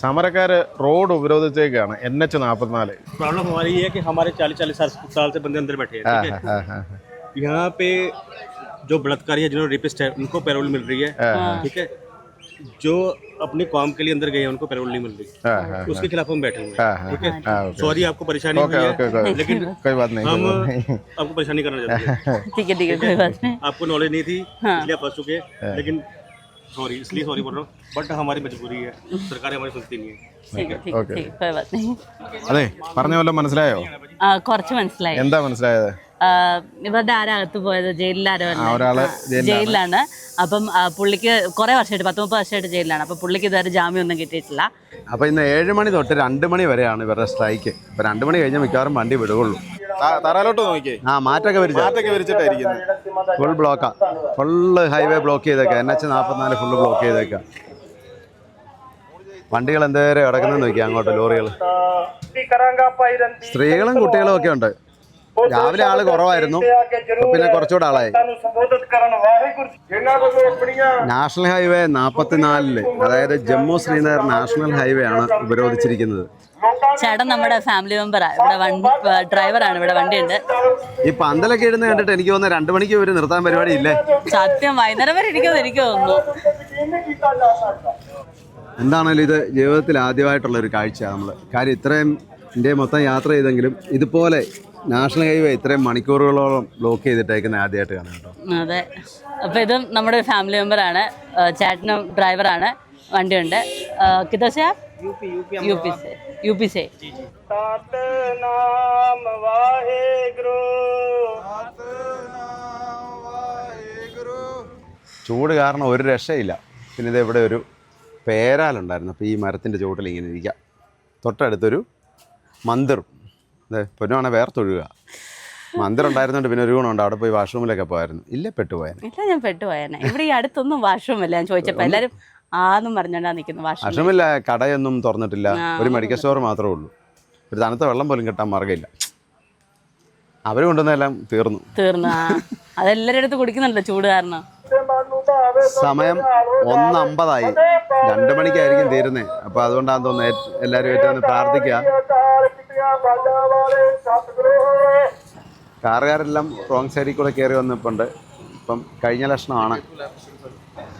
സമരക്കാര് road ഉപരോധിച്ചേക്കാണ് NH-44. Problem हमारी ये है कि हमारे 40-40 साल से बंदे अंदर बैठे हैं, ठीक है। यहाँ पे जो बलात्कारी है, जिन्होंने रेपिस्ट है, उनको पैरोल मिल रही है, ठीक है। जो अपनी कौम के लिए अंदर गए हैं उनको पैरोल नहीं मिल रही, उसके खिलाफ हम बैठे हुए हैं, ठीक है। सॉरी आपको परेशानी हुई है, लेकिन कोई बात नहीं, हम आपको परेशानी करना चाहते हैं। ठीक है कोई बात नहीं। आपको नॉलेज नहीं थी इसलिए आप फंस चुके हैं, लेकिन सॉरी, इसलिए सॉरी बोल रहा हूँ, बट हमारी मजबूरी है, सरकार हमारी सुनती नहीं है। ठीक है कोई बात नहीं। അതെ പറഞ്ഞ പോലെ മനസ്സിലായോ? കുറച്ച് മനസ്സിലായി. എന്താ മനസ്സിലായത്? ഇവരുടെ ആരകത്ത് പോയത് ജയിലിലാണ്. അപ്പം പുള്ളിക്ക് കുറെ വർഷമായിട്ട് 10-30 വർഷമായിട്ട് ജയിലിലാണ്. അപ്പൊ പുള്ളിക്ക് ഇതുവരെ ജാമ്യം ഒന്നും കിട്ടിയിട്ടില്ല. അപ്പൊ ഇന്ന് 7 മണി തൊട്ട് 2 മണി വരെയാണ് ഇവരുടെ സ്ട്രൈക്ക്. ഇപ്പൊ 2 മണി കഴിഞ്ഞാൽ മിക്കവാറും വണ്ടി വിടുകയുള്ളൂ. തറയിലോട്ട് നോക്കിയേ, മാറ്റൊക്കെ വിരിച്ചിട്ടായിരിക്കുന്നത്. ഫുൾ ബ്ലോക്കാ, ഫുള്ള് ഹൈവേ ബ്ലോക്ക് ചെയ്തേക്കാം. NH-44 ഫുള്ള് ബ്ലോക്ക് ചെയ്തേക്കാം. വണ്ടികൾ എന്തേരം കിടക്കുന്നത് നോക്കിയാൽ അങ്ങോട്ട് ലോറികൾ. സ്ത്രീകളും കുട്ടികളും ഒക്കെ ഉണ്ട്. രാവിലെ ആള് കുറവായിരുന്നു, പിന്നെ കുറച്ചുകൂടെ ആളായി. നാഷണൽ ഹൈവേ 44 അതായത് ജമ്മു ശ്രീനഗർ നാഷണൽ ഹൈവേ ആണ് ഉപരോധിച്ചിരിക്കുന്നത്. ചേട്ടൻ നമ്മുടെ ഫാമിലി മെമ്പറാണ്, ഇവിടെ ഡ്രൈവറാണ്, ഇവിടെ വണ്ടിയുണ്ട്. ഈ പന്തലൊക്കെ ഇടുന്ന കണ്ടിട്ട് എനിക്ക് തോന്നുന്നു 2 മണിക്ക് ഇവര് നിർത്താൻ പരിപാടി ഇല്ലേ? സത്യം വൈകുന്നേരം വരെ ഇരിക്കുമെന്ന് എനിക്ക് തോന്നുന്നു. എന്താണേലും ഇത് ജീവിതത്തിൽ ആദ്യമായിട്ടുള്ള ഒരു കാഴ്ചയാണ് നമ്മൾ. കാര്യം ഇത്രയും ഇന്ത്യ മൊത്തം യാത്ര ചെയ്തെങ്കിലും ഇതുപോലെ നാഷണൽ ഹൈവേ ഇത്രയും മണിക്കൂറുകളോളം ബ്ലോക്ക് ചെയ്തിട്ടേക്കുന്ന ആദ്യമായിട്ട് കാണാം കേട്ടോ. അതെ, അപ്പോൾ ഇതും നമ്മുടെ ഫാമിലി മെമ്പറാണ്, ചേട്ടനും ഡ്രൈവറാണ്, വണ്ടിയുണ്ട്. കിതോശ यूपी से ചൂട് കാരണം ഒരു രക്ഷയില്ല. പിന്നെ ഇത് ഇവിടെ ഒരു പേരാലുണ്ടായിരുന്നു. അപ്പോൾ ഈ മരത്തിൻ്റെ ചുവട്ടിൽ ഇങ്ങനെ ഇരിക്കുക. തൊട്ടടുത്തൊരു മന്ദിറും പൊന്നുവാണെ വേർത്തൊഴുക. മന്ദിരം ഉണ്ടായിരുന്നുണ്ട്. പിന്നെ ഒരു ഗുണമുണ്ട്, അവിടെ പോയി വാഷ്റൂമിലൊക്കെ പോയായിരുന്നു. ഇല്ല പെട്ടുപോയാനെ. ഇല്ല ഞാൻ പെട്ടുപോയാനെ. ഇവിടെ ഈ അടുത്തൊന്നും വാഷ്റൂമില്ല. ഞാൻ ചോദിച്ചപ്പോൾ എല്ലാവരും ആന്നും പറഞ്ഞോണ്ടാ നിൽക്കുന്നു. വാഷ്റൂമില്ല, കടയൊന്നും തുറന്നിട്ടില്ല. ഒരു മെഡിക്കൽ സ്റ്റോർ മാത്രമേ ഉള്ളൂ. ഒരു തണുത്ത വെള്ളം പോലും കിട്ടാൻ മാർഗ്ഗമില്ല. അവർ കൊണ്ടുവന്നെല്ലാം തീർന്നു. അതെല്ലാവരുടെ അടുത്ത് കുടിക്കുന്നുണ്ടല്ലോ ചൂട് കാരണം. സമയം 1:50 2 മണിക്കായിരിക്കും തീരുന്നത്. അപ്പോൾ അതുകൊണ്ടാണെന്ന് തോന്നുന്നത് എല്ലാവരും ഏറ്റവും പ്രാർത്ഥിക്കുക. കാറുകാരെല്ലാം റോങ് സൈഡിൽ കൂടെ കയറി വന്നിപ്പുണ്ട്. ഇപ്പം കഴിഞ്ഞ ലക്ഷണമാണ്.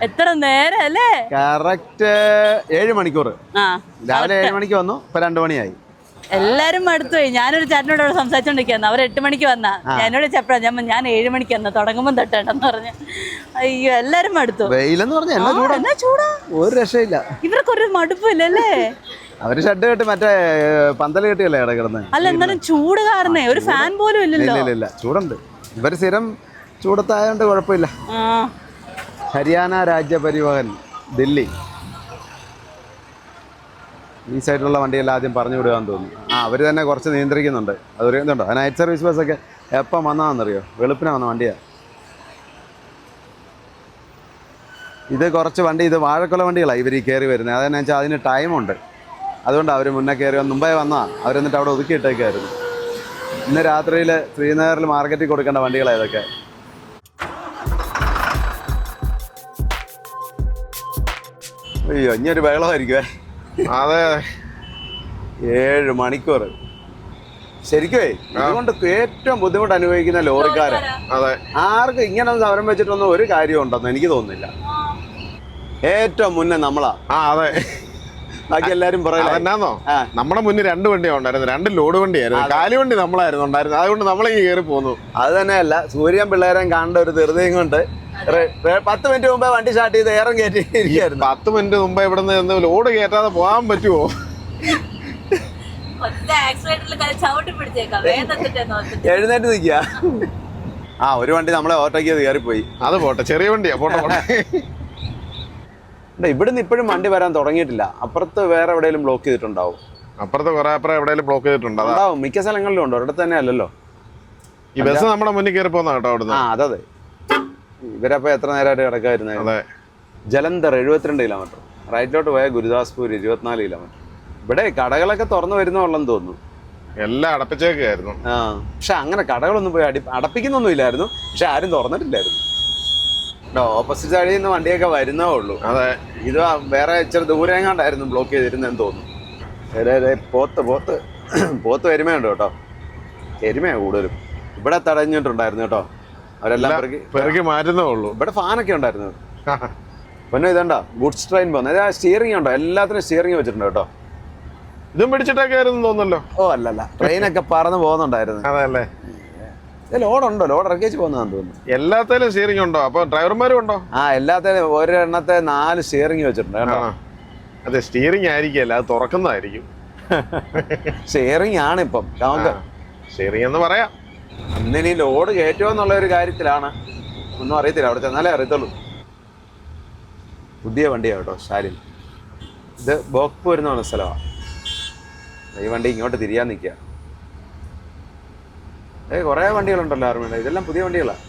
എത്ര നേരം അല്ലേ? കറക്റ്റ് 7 മണിക്കൂർ. രാവിലെ 7 മണിക്ക് വന്നു, ഇപ്പൊ 2 മണിയായി. എല്ലാരും അടുത്തു പോയി. ഞാനൊരു ചേട്ടനോട് അവിടെ സംസാരിച്ചോണ്ടിരിക്കുന്നു. അവർ 8 മണിക്ക് വന്നാ എന്നോട് ചെപ്പഴാ ഞാൻ 7 മണിക്ക് വന്ന തുടങ്ങുമ്പോൾ തൊട്ടേണ്ടെന്ന് പറഞ്ഞ്. അയ്യോ എല്ലാരും അടുത്തു. വെയിലെന്ന് പറഞ്ഞാൽ എന്നാ ചൂടാ, ഒരു രക്ഷയില്ല. ഇവർക്കൊരു മടുപ്പില്ലല്ലേ? അവര് ഷഡ് കെട്ടി മറ്റേ പന്തല് കെട്ടിയല്ലേ കിടക്കുന്നത്. അല്ല എന്നാലും ചൂട് കാരണേ ഒരു ഫാൻ പോലും ഇല്ലല്ലോ. ഇല്ല ചൂടുണ്ട്. ഇവര് സ്ഥിരം ചൂടത്തായോണ്ട് കുഴപ്പമില്ല. ഹരിയാന രാജ്യ പരിവഹൻ ദില്ലി ഈ സൈഡിലുള്ള വണ്ടിയെല്ലാം ആദ്യം പറഞ്ഞു വിടുകയെന്ന് തോന്നുന്നു. അവർ തന്നെ കുറച്ച് നിയന്ത്രിക്കുന്നുണ്ട്. അത് പറയുന്നുണ്ടോ? നൈറ്റ് സർവീസ് ബസ്സൊക്കെ എപ്പം വന്നതാണെന്നറിയോ? വെളുപ്പിനാണ് വന്ന വണ്ടിയാണ് ഇത്. കുറച്ച് വണ്ടി ഇത് വാഴക്കുല വണ്ടികളാണ് ഇവർ ഈ കയറി വരുന്നത്. അതെന്നു വെച്ചാൽ അതിന് ടൈമുണ്ട്. അതുകൊണ്ട് അവർ മുന്നേ കയറി മുമ്പേ വന്നാൽ അവരെന്നിട്ട് അവിടെ ഒതുക്കിയിട്ടേക്കായിരുന്നു. ഇന്ന് രാത്രിയിൽ ശ്രീനഗറിൽ മാർക്കറ്റിൽ കൊടുക്കേണ്ട വണ്ടികളാണ് ഇതൊക്കെ. അയ്യോ ഇനിയൊരു ബഹളമായിരിക്കുവേ. അതെ, 7 മണിക്കൂർ ശരിക്കുവേ. അതുകൊണ്ട് ഏറ്റവും ബുദ്ധിമുട്ട് അനുഭവിക്കുന്ന ലോറിക്കാര്. അതെ, ആർക്കും ഇങ്ങനെ സമരം വെച്ചിട്ടൊന്നും ഒരു കാര്യം ഉണ്ടെന്ന് എനിക്ക് തോന്നുന്നില്ല. ഏറ്റവും മുന്നേ നമ്മളാ. അതെ, ബാക്കി എല്ലാരും പറയുന്നോ, നമ്മുടെ മുന്നിൽ 2 വണ്ടിയാണ് ഉണ്ടായിരുന്നു. 2 ലോഡ് വണ്ടിയായിരുന്നു. കാലുവണ്ടി നമ്മളായിരുന്നു ഉണ്ടായിരുന്നത്. അതുകൊണ്ട് നമ്മളെ കയറി പോന്നു. അത് തന്നെയല്ല, സൂര്യൻ പിള്ളേരെ കാണേണ്ട ഒരു ധൃതിയും കൊണ്ട് 10 മിനിറ്റ് മുമ്പേ വണ്ടി സ്റ്റാർട്ട് ചെയ്ത് ഏറെ കയറ്റി ഇരിക്കുകയായിരുന്നു. 10 മിനിറ്റ് മുമ്പേ ഇവിടെ നിന്ന് ലോഡ് കയറ്റാതെ പോകാൻ പറ്റുമോ? എഴുന്നേറ്റ് നിൽക്കുക. ഒരു വണ്ടി നമ്മളെ ഓവർടേക്ക് ചെയ്ത് കയറിപ്പോയി. അത് പോട്ടെ, ചെറിയ വണ്ടിയാ. പോട്ടെ. ഇവിടുന്ന് ഇപ്പോഴും വണ്ടി വരാൻ തുടങ്ങിയിട്ടില്ല. അപ്പുറത്ത് വേറെ എവിടെയെങ്കിലും ബ്ലോക്ക് ചെയ്തിട്ടുണ്ടാവും. അപ്പുറത്ത് കുറെ അപ്പുറം എവിടെയെങ്കിലും ബ്ലോക്ക് ചെയ്തിട്ടുണ്ടാവും. മിക്ക സ്ഥലങ്ങളിലും ഉണ്ട്. ഒരിടത്ത് തന്നെ അല്ലല്ലോ ഈ ബസ് നമ്മുടെ മുന്നിൽ കയറി പോകുന്ന കേട്ടോ അവിടുന്ന്. അതെ. ഇവരപ്പോൾ എത്ര നേരമായിട്ട് കിടക്കായിരുന്നു. അതെ. ജലന്ധർ 72 കിലോമീറ്റർ. റൈറ്റിലോട്ട് പോയാൽ ഗുരുദാസ്പൂർ 24 കിലോമീറ്റർ. ഇവിടെ കടകളൊക്കെ തുറന്നു വരുന്നുള്ളെന്ന് തോന്നുന്നു. എല്ലാം അടപ്പിച്ചേക്കായിരുന്നു. പക്ഷെ അങ്ങനെ കടകളൊന്നും പോയി അടപ്പിക്കുന്നൊന്നും ഇല്ലായിരുന്നു. പക്ഷെ ആരും തുറന്നിട്ടില്ലായിരുന്നു. ഓപ്പോസിറ്റ് സൈഡിൽ നിന്ന് വണ്ടിയൊക്കെ വരുന്നേ ഉള്ളൂ. അതെ, ഇത് വേറെ ഇച്ചിരി ദൂരം എങ്ങാണ്ടായിരുന്നു ബ്ലോക്ക് ചെയ്തിരുന്നെന്ന് തോന്നുന്നു. പോത്ത് എരുമയുണ്ട് കേട്ടോ, എരുമയാണ് കൂടുതലും. ഇവിടെ തടഞ്ഞിട്ടുണ്ടായിരുന്നു കേട്ടോ, അവരെല്ലാം പെറുക്കി മാറ്റുന്നേ ഉള്ളൂ. ഇവിടെ ഫാനൊക്കെ ഉണ്ടായിരുന്നു. പിന്നെ ഇതുണ്ടോ ഗുഡ്സ് ട്രെയിൻ പോകുന്നത്, സ്റ്റിയറിംഗ് ഉണ്ടോ, എല്ലാത്തിനും സ്റ്റിയറിംഗ് വെച്ചിട്ടുണ്ട് കേട്ടോ. ഇതും പിടിച്ചിട്ടൊക്കെ ആയിരുന്നു തോന്നല്ലോ. ഓ അല്ലല്ല, ട്രെയിനൊക്കെ പറന്ന് പോകുന്നുണ്ടായിരുന്നു. അതല്ലേ, ലോഡുണ്ടോ, ലോഡ് ഇറക്കിച്ച് പോകുന്നതാന്ന് തോന്നുന്നു. എല്ലാത്തിലും സ്റ്റിയറിംഗ് ഉണ്ടോ? അപ്പൊ ഡ്രൈവർമാരും ഉണ്ടോ? എല്ലാത്തിനും ഒരെണ്ണത്തെ 4 സ്റ്റിയറിംഗ് വെച്ചിട്ടുണ്ട് കേട്ടോ. അതെ, സ്റ്റിയറിംഗ് ആയിരിക്കല്ല, അത് തുറക്കുന്നതായിരിക്കും. സ്റ്റിയറിംഗ് ആണ് ഇപ്പം നമുക്ക് സ്റ്റിയറിംഗ് എന്ന് പറയാം. ഇന്നിനി ലോഡ് കയറ്റുമോ എന്നുള്ള ഒരു കാര്യത്തിലാണ്. ഒന്നും അറിയത്തില്ല, അവിടെ ചെന്നാലേ അറിയത്തുള്ളൂ. പുതിയ വണ്ടിയാണ് കേട്ടോ സ്റ്റാലിൻ. ഇത് ബോക്പൂർ എന്ന് പറഞ്ഞ സ്ഥലമാണ്. ഈ വണ്ടി ഇങ്ങോട്ട് തിരിയാൻ നിൽക്കുക. കുറേ വണ്ടികളുണ്ടല്ലോ ആർമിയുടെ, ഇതെല്ലാം പുതിയ വണ്ടികളാണ്.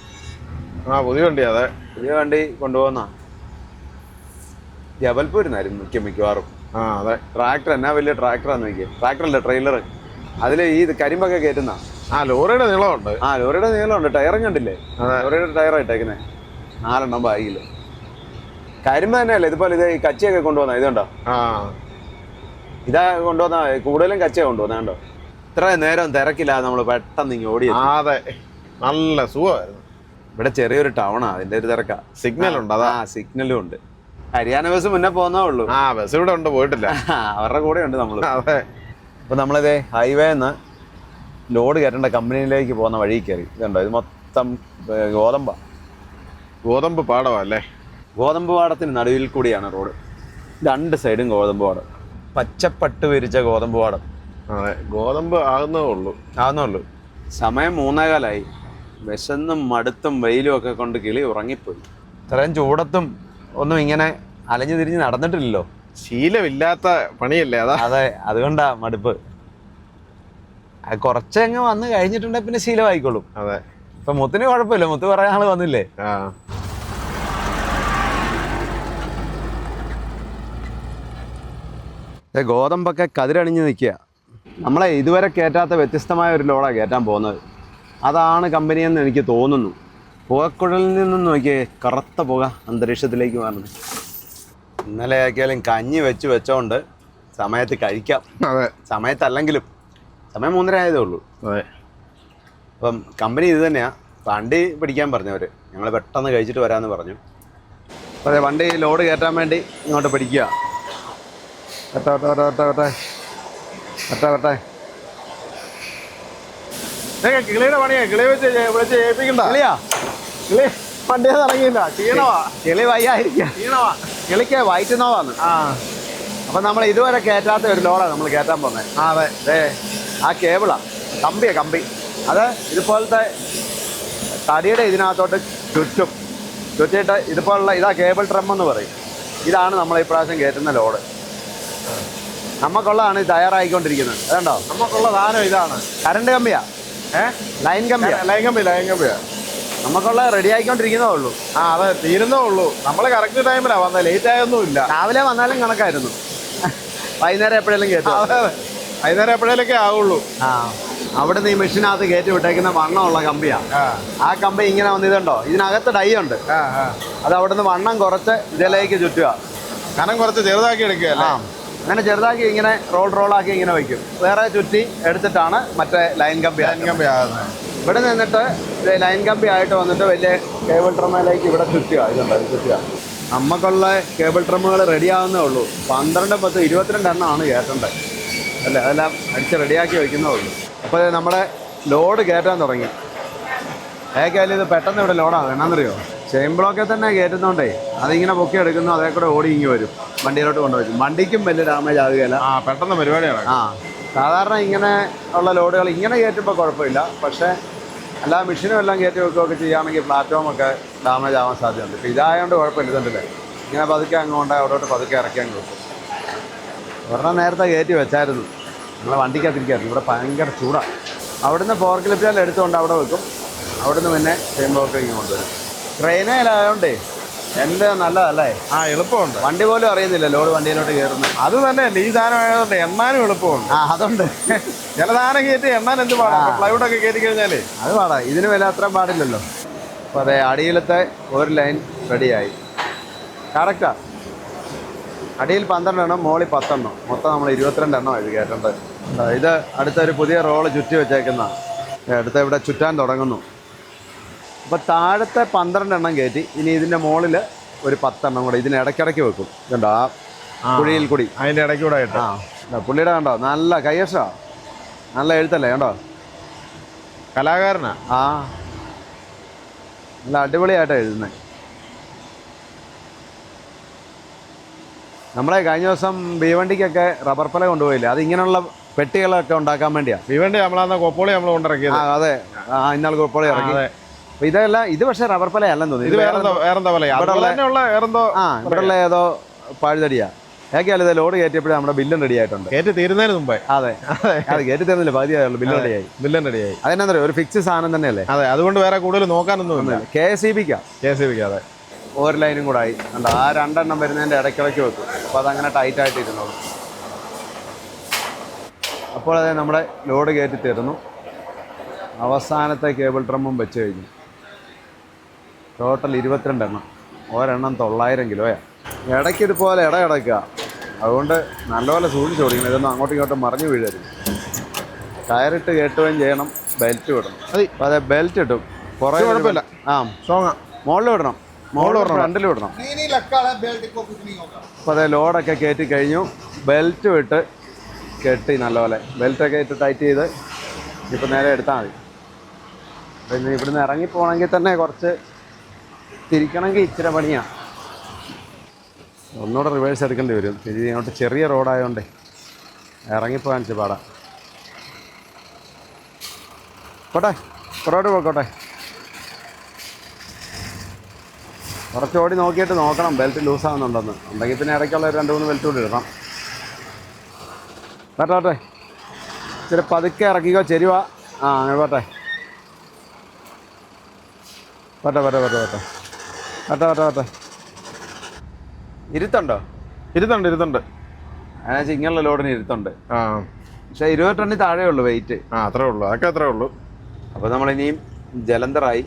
പുതിയ വണ്ടി. അതെ, പുതിയ വണ്ടി കൊണ്ടുപോകുന്ന ജബൽപൂരിന്നായിരുന്നു മിക്കവാറും. അതെ, ട്രാക്ടർ എന്നാ വലിയ ട്രാക്ടറാന്ന് നോക്കിയ, ട്രാക്ടറല്ല ട്രെയിലർ. അതിൽ ഈ കരിമ്പൊക്കെ കയറ്റുന്ന ലോറിയുടെ നീളമുണ്ട്. ലോറിയുടെ നീളമുണ്ട്. ടയറും കണ്ടില്ലേ, ലോറിയുടെ ടയറാ ഇട്ടേക്കുന്നത്. 4 എണ്ണം ബാഗിൽ. കരിമ്പ് തന്നെയല്ലേ ഇതുപോലെ. ഇത് ഈ കച്ചിയൊക്കെ കൊണ്ടുപോകുന്ന ഇതുണ്ടോ, ഇതാ കൊണ്ടുവന്ന കൂടുതലും കച്ചിയാണ് കൊണ്ടുപോകുന്നത് കണ്ടോ. ഇത്ര നേരം തിരക്കില്ലാതെ നമ്മൾ പെട്ടെന്ന് ഇങ്ങനെ ഓടി. അതെ, നല്ല സുഖമായിരുന്നു. ഇവിടെ ചെറിയൊരു ടൗണാ, അതിന്റെ ഒരു തിരക്കാ. സിഗ്നൽ ഉണ്ട്. അതാ, സിഗ്നലും ഉണ്ട്. ഹരിയാന ബസ് മുന്നേ പോകുന്നേ ഉള്ളൂ. ബസ് ഇവിടെ ഉണ്ട്, പോയിട്ടില്ല. അവരുടെ കൂടെ ഉണ്ട് നമ്മൾ. അതെ, അപ്പൊ നമ്മളിതേ ഹൈവേന്ന് ലോഡ് കയറ്റേണ്ട കമ്പനിയിലേക്ക് പോകുന്ന വഴി കയറി. ഇതുണ്ടോ, ഇത് മൊത്തം ഗോതമ്പ് പാടമല്ലേ. ഗോതമ്പ് പാടത്തിന് നടുവിൽ കൂടിയാണ് റോഡ്. 2 സൈഡും ഗോതമ്പ് പാടം, പച്ചപ്പട്ട് വിരിച്ച ഗോതമ്പ് പാടം. അതെ, ഗോതമ്പ് ആകുന്നേ ഉള്ളൂ. സമയം 3:15. വിശന്നും മടുത്തും വെയിലും ഒക്കെ കൊണ്ട് കിളി ഉറങ്ങിപ്പോയി. ഇത്രയും ചൂടത്തും ഒന്നും ഇങ്ങനെ അലഞ്ഞു തിരിഞ്ഞ് നടന്നിട്ടില്ലല്ലോ. ശീലമില്ലാത്ത പണിയല്ലേ അതാ. അതെ, അതുകൊണ്ടാ മടുപ്പ്. കുറച്ചങ്ങ് വന്ന് കഴിഞ്ഞിട്ടുണ്ടെങ്കിൽ പിന്നെ ശീലമായിക്കോളും. അതെ, ഇപ്പൊ മുത്തിന് കുഴപ്പമില്ല, മുത്ത് പറയാൻ ആള് വന്നില്ലേ. ഗോതമ്പൊക്കെ കതിരണിഞ്ഞ് നിൽക്കുക. നമ്മളെ ഇതുവരെ കയറ്റാത്ത വ്യത്യസ്തമായ ഒരു ലോഡാണ് കയറ്റാൻ പോകുന്നത്. അതാണ് കമ്പനിയെന്ന് എനിക്ക് തോന്നുന്നു. പുകക്കുഴലിൽ നിന്നും നോക്കിയേ, കറുത്ത പുക അന്തരീക്ഷത്തിലേക്ക് മാറുന്നു. ഇന്നലെ ആക്കിയാലും കഞ്ഞി വെച്ചോണ്ട് സമയത്ത് കഴിക്കാം. അതെ, സമയത്തല്ലെങ്കിലും സമയം 3:30 ആയതേ ഉള്ളൂ. അതെ, അപ്പം കമ്പനി ഇത് തന്നെയാണ്. വണ്ടി പിടിക്കാൻ പറഞ്ഞവർ, ഞങ്ങൾ പെട്ടെന്ന് കഴിച്ചിട്ട് വരാമെന്ന് പറഞ്ഞു. അതെ, വണ്ടി ലോഡ് കയറ്റാൻ വേണ്ടി ഇങ്ങോട്ട് പിടിക്കുക. വരട്ടെ. കിളിയുടെ പണിയാ, കിളി വെച്ച് ഏൽപ്പിക്കണ്ട. കിളി വണ്ടിയെ തുടങ്ങിയില്ല, ക്ഷീണമാ. കിളി വയ്യായിരിക്കുക, കിളിക്ക് വയറ്റ് നോവാന്ന്. അപ്പം നമ്മൾ ഇതുവരെ കയറ്റാത്ത ഒരു ലോഡാണ് നമ്മൾ കയറ്റാൻ പോകുന്നത്. അതെ, ആ കേബിളാ, കമ്പി അത് ഇതുപോലത്തെ തടിയുടെ ഇതിനകത്തോട്ട് ചുറ്റിയിട്ട് ഇതുപോലുള്ള ഇതാ കേബിൾ ട്രം എന്ന് പറയും. ഇതാണ് നമ്മൾ ഈ പ്രാവശ്യം കയറ്റുന്ന ലോഡ്. നമുക്കുള്ളതാണ് ഇത് തയ്യാറായിക്കൊണ്ടിരിക്കുന്നത്. അതുണ്ടോ, നമുക്കുള്ള സാധനം ഇതാണ്. കറണ്ട് കമ്പിയാ, ലൈൻ കമ്പിയാ. നമുക്കുള്ള റെഡി ആയിക്കൊണ്ടിരിക്കുന്നേ ഉള്ളൂ. അതെ, തീരുന്നേ ഉള്ളൂ. നമ്മൾ കറക്റ്റ് ടൈമിലാണ് വന്നത്, ലേറ്റ് ആയൊന്നുമില്ല. രാവിലെ വന്നാലും കണക്കായിരുന്നു. വൈകുന്നേരം എപ്പോഴെങ്കിലും കയറ്റും. വൈകുന്നേരം എപ്പോഴേലൊക്കെ ആവുള്ളൂ. അവിടുന്ന് ഈ മെഷീനകത്ത് കയറ്റി വിട്ടേക്കുന്ന വണ്ണമുള്ള കമ്പിയാ. ആ കമ്പി ഇങ്ങനെ വന്നിതുണ്ടോ, ഇതിനകത്ത് ഡൈ ഉണ്ട്. അത് അവിടുന്ന് വണ്ണം കുറച്ച് ഇതിലേക്ക് ചുറ്റുക, കനം കുറച്ച് ചെറുതാക്കി എടുക്കുക. അങ്ങനെ ചെറുതാക്കി ഇങ്ങനെ റോളാക്കി ഇങ്ങനെ വയ്ക്കും. വേറെ ചുറ്റി എടുത്തിട്ടാണ് മറ്റേ ലൈൻ കമ്പി ആകുന്നത്. ഇവിടെ നിന്നിട്ട് ലൈൻ കമ്പി ആയിട്ട് വന്നിട്ട് വലിയ കേബിൾ ട്രമ്മിലേക്ക് ഇവിടെ ചുറ്റുക. നമുക്കുള്ള കേബിൾ ട്രമ്മുകൾ റെഡി ആവുന്നേ ഉള്ളൂ. 12, 10, 22 എണ്ണമാണ് കയറ്റേണ്ടത് അല്ലേ. അതെല്ലാം അടിച്ച് റെഡിയാക്കി വയ്ക്കുന്നേ ഉള്ളൂ. അപ്പോൾ നമ്മുടെ ലോഡ് കയറ്റാൻ തുടങ്ങി. ഏക്കായാലും ഇത് പെട്ടെന്ന് ഇവിടെ ലോഡാണ്. എന്നാന്നറിയോ, ചെയിൻ ബ്ലോക്കിൽ തന്നെ കയറ്റുന്നോണ്ടേ അതിങ്ങനെ പൊക്കി എടുക്കുന്നു, അതേ കൂടെ ഓടി ഇങ്ങി വരും, വണ്ടിയിലോട്ട് കൊണ്ടുവയ്ക്കും. വണ്ടിക്കും വലിയ ഡാമേജ് ആകുകയില്ല. പെട്ടെന്ന് പരിപാടിയാണ്. സാധാരണ ഇങ്ങനെ ഉള്ള ലോഡുകൾ ഇങ്ങനെ കയറ്റുമ്പോൾ കുഴപ്പമില്ല. പക്ഷേ എല്ലാ മെഷീനും എല്ലാം കയറ്റി വെക്കുകയൊക്കെ ചെയ്യുകയാണെങ്കിൽ പ്ലാറ്റ്ഫോമൊക്കെ ഡാമേജ് ആവാൻ സാധ്യതയുണ്ട്. ഇപ്പോൾ ഇതായതുകൊണ്ട് കുഴപ്പമില്ല. ഇതുണ്ടല്ലേ, ഇങ്ങനെ പതുക്കെ അങ്ങോട്ട് അവിടോട്ട് പതുക്കെ ഇറക്കിയാൽ കിട്ടും. ഒരെണ്ണം നേരത്തെ കയറ്റി വെച്ചായിരുന്നു, നമ്മളെ വണ്ടിക്കകത്തിരിക്കായിരുന്നു. ഇവിടെ ഭയങ്കര ചൂടാണ്. അവിടുന്ന് ഫോർക്ലിഫ്റ്റിൽ എടുത്തുകൊണ്ട് അവിടെ വെക്കും. അവിടുന്ന് പിന്നെ ചെയിൻ ബ്ലോക്ക് ഇങ്ങനെ കൊണ്ടുവരും. ട്രെയിനേലായതുകൊണ്ടേ എൻ്റെ നല്ലതല്ലേ. എളുപ്പമുണ്ട്. വണ്ടി പോലും അറിയുന്നില്ല ലോഡ് വണ്ടിയിലോട്ട് കയറുന്നത്. അത് തന്നെയല്ലേ, ഈ സാധനം ആയതുകൊണ്ട് എണ്ണാനും എളുപ്പമുണ്ട്. അതുണ്ട്. ചില സാധനം കയറ്റി എണ്ണാൻ എന്ത് പാടാ, പ്ലൈവുഡൊക്കെ കയറ്റി കഴിഞ്ഞാലേ അത് പാടാ. ഇതിന് വില അത്രയും പാടില്ലല്ലോ. അപ്പോൾ അതെ, അടിയിലത്തെ ഒരു ലൈൻ റെഡിയായി. കറക്റ്റാ. അടിയിൽ 12 എണ്ണം, മുകളിൽ 10 എണ്ണം, മൊത്തം നമ്മൾ 22 എണ്ണം ഇത് കയറ്റേണ്ടത്. ഇത് അടുത്തൊരു പുതിയ റോള് ചുറ്റി വെച്ചേക്കുന്ന, അടുത്ത ഇവിടെ ചുറ്റാൻ തുടങ്ങുന്നു. അപ്പോൾ താഴത്തെ 12 എണ്ണം കയറ്റി, ഇനി ഇതിൻ്റെ മുകളിൽ ഒരു 10 എണ്ണം കൂടെ ഇതിന് ഇടയ്ക്കിടയ്ക്ക് വെക്കും. കണ്ടോ ആ കുഴിയിൽ കൂടി, അതിൻ്റെ ഇടയ്ക്ക് കൂടെ ആയിട്ട്. പുള്ളിയുടെ കണ്ടോ നല്ല കയ്യക്ഷ, നല്ല എഴുത്തല്ലേ കണ്ടോ, കലാകാരനാ. ആ നല്ല അടിപൊളിയായിട്ടാണ് എഴുതുന്നത്. നമ്മളെ കഴിഞ്ഞ ദിവസം ഭീവണ്ടിക്കൊക്കെ റബ്ബർ പല കൊണ്ടുപോയില്ലേ, അത് ഇങ്ങനെയുള്ള പെട്ടികളൊക്കെ ഉണ്ടാക്കാൻ വേണ്ടിയാണ്. ഭീവണ്ടി നമ്മളന്ന് കൊപ്പോളി നമ്മൾ കൊണ്ടിറക്കിയത്. അതെ, ഇന്നാൾ കൊപ്പോളി ഇറക്കി. അപ്പോൾ ഇതെല്ലാം ഇത് പക്ഷേ റബ്ബർ പല അല്ലെന്ന് തോന്നി. ഇത് വേറെന്താ പോലെ ഇവിടെയുള്ള ഏതോ പാഴുതടിയാ. ഏക്കാലും ഇത് ലോഡ് കയറ്റിയപ്പോഴേ നമ്മുടെ ബില്ലും റെഡി ആയിട്ടുണ്ട്. കയറ്റി തീരുന്നതിന് മുമ്പേ. അതെ, അത് കയറ്റി തരുന്നില്ല, പകുതിയായുള്ളൂ, ബില്ലും റെഡിയായി. അതെന്നാ അറിയോ, ഒരു ഫിക്സ് സാധനം തന്നെയല്ലേ. അതെ, അതുകൊണ്ട് വേറെ കൂടുതൽ നോക്കാനൊന്നും ഇല്ല. KSEBക്കാ. അതെ, ഒരു ലൈനും കൂടെ ആയി. അല്ല, ആ 2 എണ്ണം വരുന്നതിൻ്റെ ഇടയ്ക്കിടയ്ക്ക് വെക്കും. അപ്പോൾ അതങ്ങനെ ടൈറ്റായിട്ട് ഇരുന്നോളൂ. അപ്പോൾ അതെ, നമ്മുടെ ലോഡ് കയറ്റി തരുന്നു. അവസാനത്തെ കേബിൾ ഡ്രമ്മും വെച്ച് കഴിഞ്ഞു. ടോട്ടൽ 22 എണ്ണം, ഒരെണ്ണം 900 കിലോയാണ്. ഇടയ്ക്ക് ഇതുപോലെ കിടക്കുക. അതുകൊണ്ട് നല്ലപോലെ സൂക്ഷിച്ച് ഓടിക്കണം, ഇതൊന്നും അങ്ങോട്ടും ഇങ്ങോട്ടും മറിഞ്ഞു വീഴരുത്. ടയറിട്ട് കെട്ടുകയും ചെയ്യണം, ബെൽറ്റ് വിടണം. അപ്പോൾ അതെ, ബെൽറ്റ് ഇട്ടും കുറേ കുഴപ്പമില്ല. മുകളിൽ വിടണം, ഫ്രണ്ടിൽ വിടണം. അപ്പോൾ അതെ, ലോഡൊക്കെ കയറ്റി കഴിഞ്ഞു. ബെൽറ്റ് വിട്ട് കെട്ടി നല്ലപോലെ, ബെൽറ്റൊക്കെ ഇട്ട് ടൈറ്റ് ചെയ്ത് ഇപ്പം നേരെ എടുത്താൽ മതി. പിന്നെ ഇവിടുന്ന് ഇറങ്ങിപ്പോകണമെങ്കിൽ തന്നെ കുറച്ച് തിരിക്കണമെങ്കിൽ ഇച്ചിരി പണിയാണ്. ഒന്നുകൂടെ റിവേഴ്സ് എടുക്കേണ്ടി വരും. ഇത് ഇങ്ങോട്ട് ചെറിയ റോഡായതുകൊണ്ട് ഇറങ്ങിപ്പോകാൻ വെച്ച് പാടാം. പോട്ടെ, പുറകോട്ട് പോയിക്കോട്ടെ. കുറച്ച് ഓടി നോക്കിയിട്ട് നോക്കണം ബെൽറ്റ് ലൂസാകുന്നുണ്ടെന്ന്. ഉണ്ടെങ്കിൽ പിന്നെ ഇടയ്ക്കുള്ള 2-3 ബെൽറ്റ് കൂടി ഇടണം. പറ്റോട്ടെ, ഇച്ചിരി പതുക്കെ ഇറക്കിക്കോ. ചെരുവാ. അങ്ങനെ പോട്ടെ. പറ്റേ. ഇരുത്തുണ്ടോ? ഇരുത്തുണ്ട്. അതിനാ ഇങ്ങനെയുള്ള ലോഡിന് ഇരുത്തുണ്ട്. പക്ഷേ 20 ടണ്ണിൽ താഴെ ഉള്ളൂ വെയിറ്റ്. അത്രേ ഉള്ളൂ, അതൊക്കെ അത്രേ ഉള്ളൂ. അപ്പോൾ നമ്മളിനിയും ജലന്ധറായി.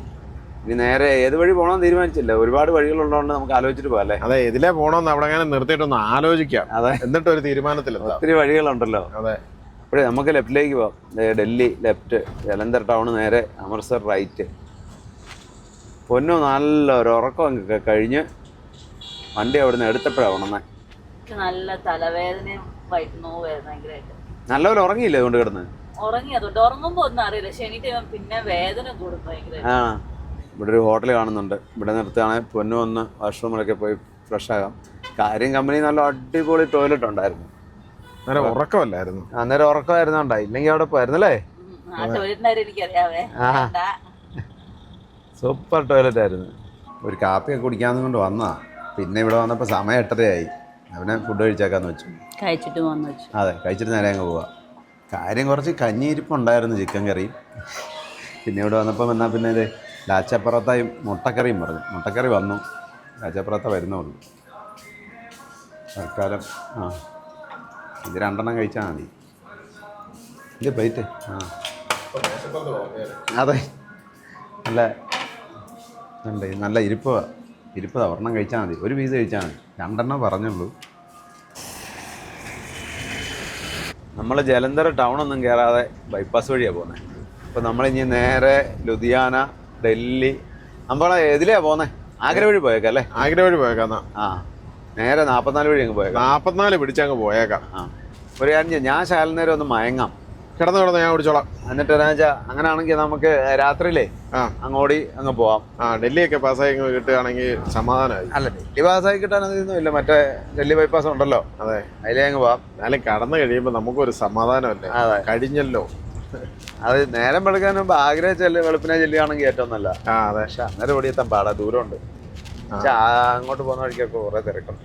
ഇനി നേരെ ഏത് വഴി പോകണമെന്ന് തീരുമാനിച്ചില്ല. ഒരുപാട് വഴികളുള്ളതുകൊണ്ട് നമുക്ക് ആലോചിച്ചിട്ട് പോകാം അല്ലേ. അതെ, ഇതിലേ പോകണമെന്ന് അവിടെ അങ്ങനെ നിർത്തിയിട്ടൊന്ന് ആലോചിക്കാം. അതെ, എന്നിട്ട് ഒരു തീരുമാനത്തിലെത്താം. ഒത്തിരി വഴികളുണ്ടല്ലോ. അതെ, അപ്പോഴേ നമുക്ക് ലെഫ്റ്റിലേക്ക് പോകാം. ഡൽഹി ലെഫ്റ്റ്, ജലന്ധർ ടൗൺ നേരെ, അമൃത്സർ റൈറ്റ്. പൊന്നു നല്ലൊരു ഉറക്കമൊക്കെ കഴിഞ്ഞ് വണ്ടി അവിടെ നിന്ന് എടുത്തപ്പോഴാണ് ഉണർന്നേ. നല്ല തലവേദനയും വയറ്റുനോവ് ഭയങ്കരമായിട്ട്. നല്ലപോലെ ഉറങ്ങിയില്ലേ അതുകൊണ്ട് കിടന്ന്? ഉറങ്ങി, അതുകൊണ്ട് ഉറങ്ങുമ്പോ ഒന്നും അറിയില്ല. ശനിട്ട് പിന്നെ വേദന കൂടും ഭയങ്കര. ഇവിടെ ഒരു ഹോട്ടൽ കാണുന്നുണ്ട്, ഇവിടെ നിർത്തുകയാണെങ്കിൽ പൊന്നു വന്ന് വാഷ്റൂമിലൊക്കെ പോയി ഫ്രഷ് ആകാം. കാര്യം കമ്പനി നല്ല അടിപൊളി ടോയ്ലറ്റ് ഉണ്ടായിരുന്നു. ഉറക്കമല്ലായിരുന്നു, അന്നേരം ഉറക്കമായിരുന്നോണ്ടാ, ഇല്ലെങ്കിൽ അവിടെ പോയിരുന്നല്ലേ. എനിക്കറിയാവേ, സൂപ്പർ ടോയ്ലറ്റ് ആയിരുന്നു. ഒരു കാപ്പിയൊക്കെ കുടിക്കാന്ന് കൊണ്ട് വന്നതാ. പിന്നെ ഇവിടെ വന്നപ്പോൾ സമയം 8:30 അവനെ ഫുഡ് കഴിച്ചേക്കാന്ന് വെച്ചു. കഴിച്ചിട്ട് വന്നു വെച്ചു. അതെ, കഴിച്ചിട്ട് നേരെ അങ്ങ് പോവാം. കാര്യം കുറച്ച് കഞ്ഞിയിരിപ്പുണ്ടായിരുന്നു, ചിക്കൻ കറിയും. പിന്നെ ഇവിടെ വന്നപ്പോൾ എന്നാൽ പിന്നെ ഇത് ലാച്ചപ്പുറത്തായും മുട്ടക്കറിയും പറഞ്ഞു. മുട്ടക്കറി വന്നു, ലാച്ചപ്പുറത്ത വരുന്നുള്ളൂ തൽക്കാലം. ഇത് 2 എണ്ണം കഴിച്ചാൽ മതി. ഇത് പ്ലേറ്റ്. അതെ, നല്ല ഇരിപ്പ് ഒരെണ്ണം കഴിച്ചാൽ മതി. ഒരു പീസ് കഴിച്ചാൽ മതി. 2 എണ്ണം പറഞ്ഞുള്ളൂ. നമ്മൾ ജലന്ധർ ടൗണൊന്നും കയറാതെ ബൈപ്പാസ് വഴിയാണ് പോകുന്നത്. അപ്പോൾ നമ്മളിനി നേരെ ലുധിയാന, ഡൽഹി, നമ്മളെ ഇതിലെയാണ് പോകുന്നത്. ആഗ്ര വഴി പോയേക്കാം അല്ലേ? ആഗ്ര വഴി പോയേക്കാം. നേരെ 44 വഴി അങ്ങ് പോയേക്കാം. 44 പിടിച്ചങ്ങ് പോയേക്കാം. ഒരു കാര്യം, ഞാൻ ശാലനേരം ഒന്ന് മയങ്ങാം. കിടന്ന് ഞാൻ ഓടിച്ചോളാം. എന്നിട്ട് എന്താ വെച്ചാൽ അങ്ങനെയാണെങ്കിൽ നമുക്ക് രാത്രിയിലേ അങ്ങോടി അങ്ങ് പോവാം. ഡൽഹിയൊക്കെ പാസ്സായി കിട്ടുകയാണെങ്കിൽ സമാധാനമായി. അല്ല, ഡൽഹി പാസ്സായി കിട്ടാനൊന്നും ഇല്ല, മറ്റേ ഡൽഹി ബൈപ്പാസ് ഉണ്ടല്ലോ. അതെ, അതിലേ അങ്ങ് പോവാം. എന്നാലും കടന്നു കഴിയുമ്പോൾ നമുക്കൊരു സമാധാനമല്ലേ. അതെ, കഴിഞ്ഞല്ലോ. അത് നേരം വെളുക്കാൻ മുമ്പ് ആഗ്ര വെളുപ്പിനെ ചെല്ലുകയാണെങ്കിൽ ഏറ്റവും നല്ല. അതെ, പക്ഷെ അന്നേരം ഓടിയെത്താൻ പാടാ, ദൂരമുണ്ട്. പക്ഷെ അങ്ങോട്ട് പോകുന്ന വഴിക്കൊക്കെ കുറെ തിരക്കുണ്ട്,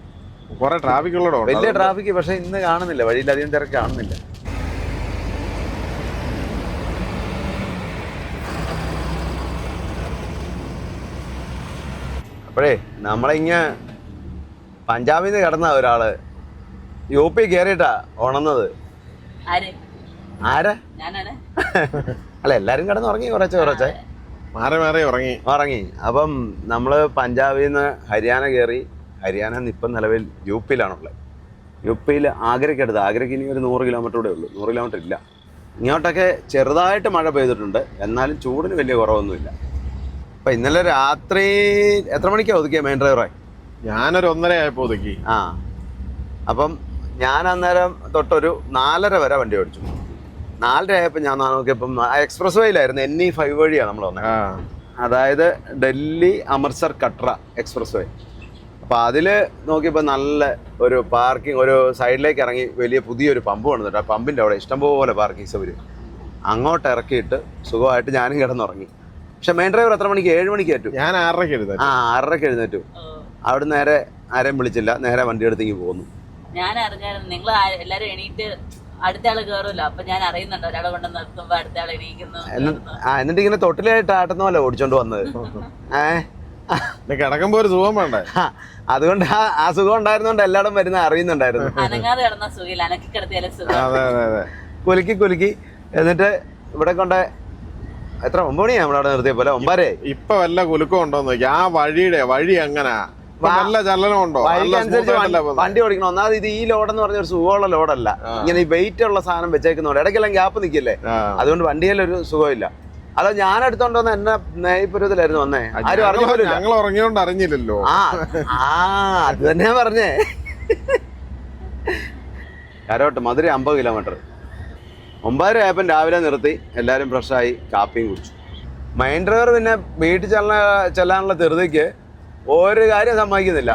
കുറെ ട്രാഫിക് ഉള്ളടോ. വലിയ ട്രാഫിക്. പക്ഷെ ഇന്ന് കാണുന്നില്ല, വഴിയിൽ അധികം തിരക്ക് കാണുന്നില്ല. അപ്പോഴേ നമ്മളിങ്ങ പഞ്ചാബിൽ നിന്ന് കിടന്ന ഒരാള് UP കയറിയിട്ടാ ഉണർന്നത്. ആരാ? അല്ല, എല്ലാരും കിടന്നുറങ്ങി കുറച്ചേ. മാറി മാറി ഉറങ്ങി. അപ്പം നമ്മൾ പഞ്ചാബിൽ നിന്ന് ഹരിയാന കയറി. ഹരിയാന ഇപ്പം നിലവിൽ യു പിയിലാണുള്ളത്. യു പിയിൽ ആഗ്രയ്ക്കടുത്ത്. ആഗ്രയ്ക്ക് ഇനി ഒരു 100 കിലോമീറ്റർ കൂടെ ഉള്ളൂ. 100 കിലോമീറ്റർ ഇല്ല. ഇങ്ങോട്ടൊക്കെ ചെറുതായിട്ട് മഴ പെയ്തിട്ടുണ്ട്. എന്നാലും ചൂടിന് വലിയ കുറവൊന്നുമില്ല. അപ്പം ഇന്നലെ രാത്രി എത്ര മണിക്കാണ് ഒതുക്കിയ മെയിൻ ഡ്രൈവറായി? ഞാനൊരു 1:30 ആയപ്പോൾ ഒതുക്കി. ആ, അപ്പം ഞാൻ അന്നേരം തൊട്ടൊരു 4:30 വരെ വണ്ടി ഓടിച്ചു. 4:30 ആയപ്പോൾ ഞാൻ നോക്കിയപ്പം എക്സ്പ്രസ് വേയിലായിരുന്നു. NE5 വഴിയാണ് നമ്മൾ വന്നത്. അതായത് ഡൽഹി അമൃത്സർ കട്ര എക്സ്പ്രസ് വേ. അപ്പോൾ അതിൽ നോക്കിയപ്പോൾ നല്ല ഒരു പാർക്കിംഗ്, ഒരു സൈഡിലേക്ക് ഇറങ്ങി വലിയ പുതിയൊരു പമ്പ് വന്നിട്ട് ആ പമ്പിൻ്റെ അവിടെ ഇഷ്ടംപോലെ പാർക്കിംഗ് സൗകര്യം. അങ്ങോട്ട് ഇറക്കിയിട്ട് സുഖമായിട്ട് ഞാനും കിടന്നുറങ്ങി. പക്ഷെ മെയിൻ ഡ്രൈവർ എത്ര മണിക്ക്? 7 മണിക്ക് ഏറ്റു. ഞാൻ 6:30 എഴുന്നേറ്റു. 6:30 എഴുന്നേറ്റു. അവിടെ നേരെ ആരെയും വിളിച്ചില്ല, നേരെ വണ്ടി എടുത്തേക്ക് പോന്നു. ഞാൻ അറിഞ്ഞായിരുന്നു നിങ്ങൾ എല്ലാരും എണീറ്റ് അടുത്ത ആള് കേറൂല്ലോ. അപ്പൊ ഞാൻ അറിയുന്നുണ്ട് ഒരാളെ കൊണ്ട് നിർത്തുമ്പോ അടുത്ത ആൾ എണീക്കുന്നു. എന്നിട്ട് ഇങ്ങനെ തൊട്ടിലായിട്ട് ആട്ടുന്ന പോലെ ഓടിച്ചോണ്ട് വന്നത്. കിടക്കുമ്പോ ഒരു സുഖം വേണ്ടേ? അതുകൊണ്ട് ആ സുഖം ഉണ്ടായിരുന്നോണ്ട് എല്ലായിടും വരുന്ന അറിയുന്നുണ്ടായിരുന്നു. അനങ്ങാതെ കിടന്ന സുഖമില്ല, അനക്കി കിടത്തിയാലും സുഖം. കുലുക്കി എന്നിട്ട് ഇവിടെ കൊണ്ട് എത്ര 9 മണിയാ നമ്മളവിടെ നിർത്തിയ പോലെ? 9:30. ഇപ്പൊ വല്ല കുലുക്കം ഉണ്ടോന്ന് നോക്കി. ആ വഴി എങ്ങനാ? നല്ല ചലനം ഉണ്ടോ? വണ്ടി ഓടിക്കണം. ഒന്നാമത് ഇത് ഈ ലോഡെന്ന് പറഞ്ഞ ഒരു സുഖമുള്ള ലോഡല്ല. ഇങ്ങനെ ഈ വെയിറ്റ് ഉള്ള സാധനം വെച്ചേക്കുന്നോണ്ട് ഇടയ്ക്കെല്ലാം ഗ്യാപ്പ് നിൽക്കില്ലേ, അതുകൊണ്ട് വണ്ടിയിലൊരു സുഖമില്ല. അതോ ഞാൻ എടുത്തോണ്ടോന്ന് എന്നെ നെയ്പുരത്തിലായിരുന്നു വന്നേ. ആരും അറിഞ്ഞില്ല. ഞങ്ങൾ ഉറങ്ങിയോണ്ട് അറിഞ്ഞില്ലല്ലോ. അത് തന്നെയാ പറഞ്ഞേ. കരോട്ട് മധുര 50 കിലോമീറ്റർ. 9:30 ആയപ്പം രാവിലെ നിർത്തി. എല്ലാവരും ഫ്രഷായി കാപ്പിയും കുടിച്ചു. മെയിൻ ഡ്രൈവർ പിന്നെ വീട്ടിൽ ചെല്ലാനുള്ള ധൃതിക്ക് ഒരു കാര്യം സമ്മതിക്കുന്നില്ല.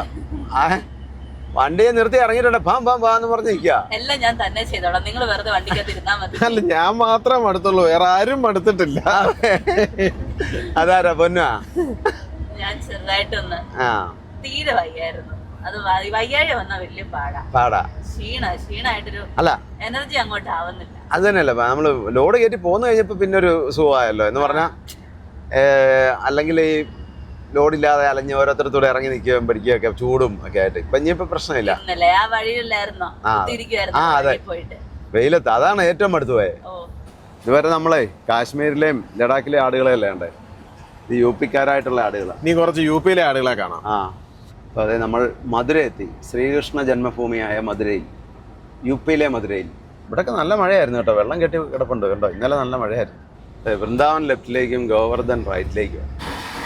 വണ്ടിയെ നിർത്തി ഇറങ്ങിയിട്ടുണ്ട്. പാന്ന് പറഞ്ഞ് നിൽക്കുക. എല്ലാം ഞാൻ തന്നെ ചെയ്തോളാം, നിങ്ങൾ വെറുതെ വണ്ടിക്കകത്ത് ഇരുന്നാ മതി. അല്ല, ഞാൻ മാത്രമേ മടുത്തുള്ളൂ, വേറെ ആരും മടുത്തിട്ടില്ല. അതാരാ പൊന്നാ? ഞാൻ ചെറുതായിട്ടൊന്ന് തീരെ വയ്യായിരുന്നു. അത് വയ്യാഴ വന്നാ വലിയ പാടാ. ക്ഷീണായിട്ടൊരു അല്ല എനർജി അങ്ങോട്ട് ആവുന്നില്ല. അത് തന്നെയല്ല, നമ്മള് ലോഡ് കയറ്റി പോന്നു കഴിഞ്ഞപ്പോ പിന്നെ ഒരു സുഖമായല്ലോ എന്ന് പറഞ്ഞാ. അല്ലെങ്കിൽ ഈ ലോഡില്ലാതെ അലഞ്ഞ് ഓരോരുത്തരത്തൂടെ ഇറങ്ങി നിൽക്കുകയും പഠിക്കുകയൊക്കെ ചൂടും ഒക്കെ ആയിട്ട് ഇപ്പൊ ഇനിയിപ്പോ പ്രശ്നമില്ല. ആ വഴിയിലായിരുന്നോ? അതെ, വെയിലത്ത്. അതാണ് ഏറ്റവും അടുത്ത് പോയത്. ഇതുവരെ നമ്മളെ കാശ്മീരിലെയും ലഡാക്കിലെയും ആടുകളെയല്ലേ ഉണ്ട്. ഇത് UP-ക്കാരായിട്ടുള്ള ആടുകളാണ്. നീ കുറച്ച് UP-യിലെ ആടുകളെ കാണാം. അപ്പോൾ അതെ, നമ്മൾ മധുര എത്തി. ശ്രീകൃഷ്ണ ജന്മഭൂമിയായ മധുരയിൽ, UP-യിലെ മധുരയിൽ. ഇവിടെയൊക്കെ നല്ല മഴയായിരുന്നു കേട്ടോ. വെള്ളം കെട്ടി കിടപ്പുണ്ട് കേട്ടോ. ഇന്നലെ നല്ല മഴയായിരുന്നു. വൃന്ദാവൻ ലെഫ്റ്റിലേക്കും ഗോവർദ്ധൻ റൈറ്റിലേക്കും.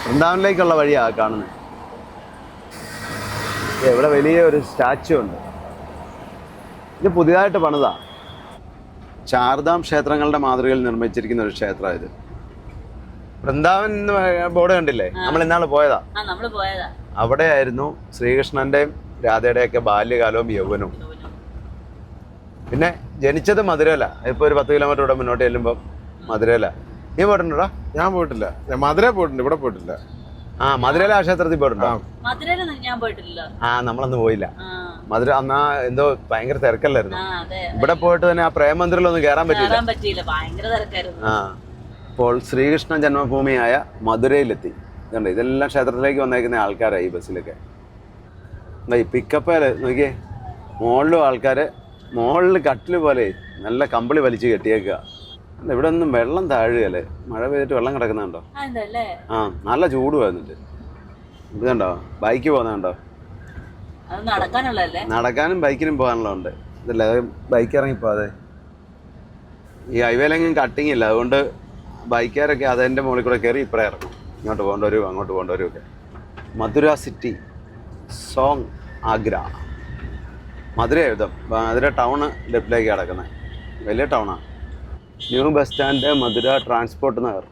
വൃന്ദാവനിലേക്കുള്ള വഴിയാണ് കാണുന്നത്. ഇവിടെ വലിയ ഒരു സ്റ്റാച്ചു ഉണ്ട്. ഇത് പുതിയതായിട്ട് പണിതാ. ചാർധാം ക്ഷേത്രങ്ങളുടെ മാതൃകയിൽ നിർമ്മിച്ചിരിക്കുന്ന ഒരു ക്ഷേത്രം ഇത്. വൃന്ദാവൻ ബോർഡ് കണ്ടില്ലേ? നമ്മൾ ഇന്നാള് പോയതാ. അവിടെ ആയിരുന്നു ശ്രീകൃഷ്ണന്റെയും രാധയുടെയൊക്കെ ബാല്യകാലവും യൗവനവും. പിന്നെ ജനിച്ചത് മധുരയില. ഇപ്പൊ ഒരു 10 കിലോമീറ്റർ ഇവിടെ മുന്നോട്ട് ചെല്ലുമ്പോൾ മധുരയില. നീ പോയിട്ടുണ്ടോ? ഞാൻ പോയിട്ടില്ല. ഞാൻ മധുര പോയിട്ടുണ്ട്, ഇവിടെ പോയിട്ടില്ല. മധുരയിലെ ആ ക്ഷേത്രത്തിൽ പോയിട്ടുണ്ടോ? ഞാൻ പോയിട്ടില്ല. നമ്മളന്ന് പോയില്ല. മധുര അന്നാ എന്തോ ഭയങ്കര തിരക്കല്ലായിരുന്നു. ഇവിടെ പോയിട്ട് തന്നെ ആ പ്രേമമന്ദിറിലൊന്നും കയറാൻ പറ്റിയില്ല. അപ്പോൾ ശ്രീകൃഷ്ണ ജന്മഭൂമിയായ മധുരയിലെത്തി. കണ്ടോ, ഇതെല്ലാം ക്ഷേത്രത്തിലേക്ക് വന്നേക്കുന്ന ആൾക്കാരായി. ഈ ബസ്സിലൊക്കെ ഈ പിക്കപ്പേല് നോക്കിയേ, മുകളിലും ആൾക്കാര്, മുകളിൽ കട്ടില് പോലെ നല്ല കമ്പിളി വലിച്ചു കെട്ടിയേക്കുക. ഇവിടെ ഒന്നും വെള്ളം താഴുകയല്ലേ, മഴ പെയ്തിട്ട് വെള്ളം കിടക്കുന്നുണ്ടോ? നല്ല ചൂട് വന്നിട്ട്. ഇതുണ്ടോ ബൈക്ക് പോകുന്നുണ്ടോ? നടക്കാനും ബൈക്കിനും പോകാനുള്ളതുണ്ട്. ഇതല്ലേ ബൈക്ക് ഇറങ്ങിപ്പോതെ. ഈ ഹൈവേയിലെങ്കിലും കട്ടിങ് ഇല്ല, അതുകൊണ്ട് ബൈക്കുകാരൊക്കെ അതിൻ്റെ മുകളിൽ കൂടെ കയറി ഇപ്പറേ ഇറങ്ങും. ഇങ്ങോട്ട് പോകേണ്ടവരും അങ്ങോട്ട് പോകേണ്ടവരും ഒക്കെ. മധുര സിറ്റി, സോങ്, ആഗ്ര. മധുര എഴുതും. മധുര ടൗണ് ലെഫ്റ്റിലേക്ക് കിടക്കുന്നത് വലിയ ടൗണാണ്. ന്യൂ ബസ് സ്റ്റാൻഡ്, മധുര ട്രാൻസ്പോർട്ട് നഗർ.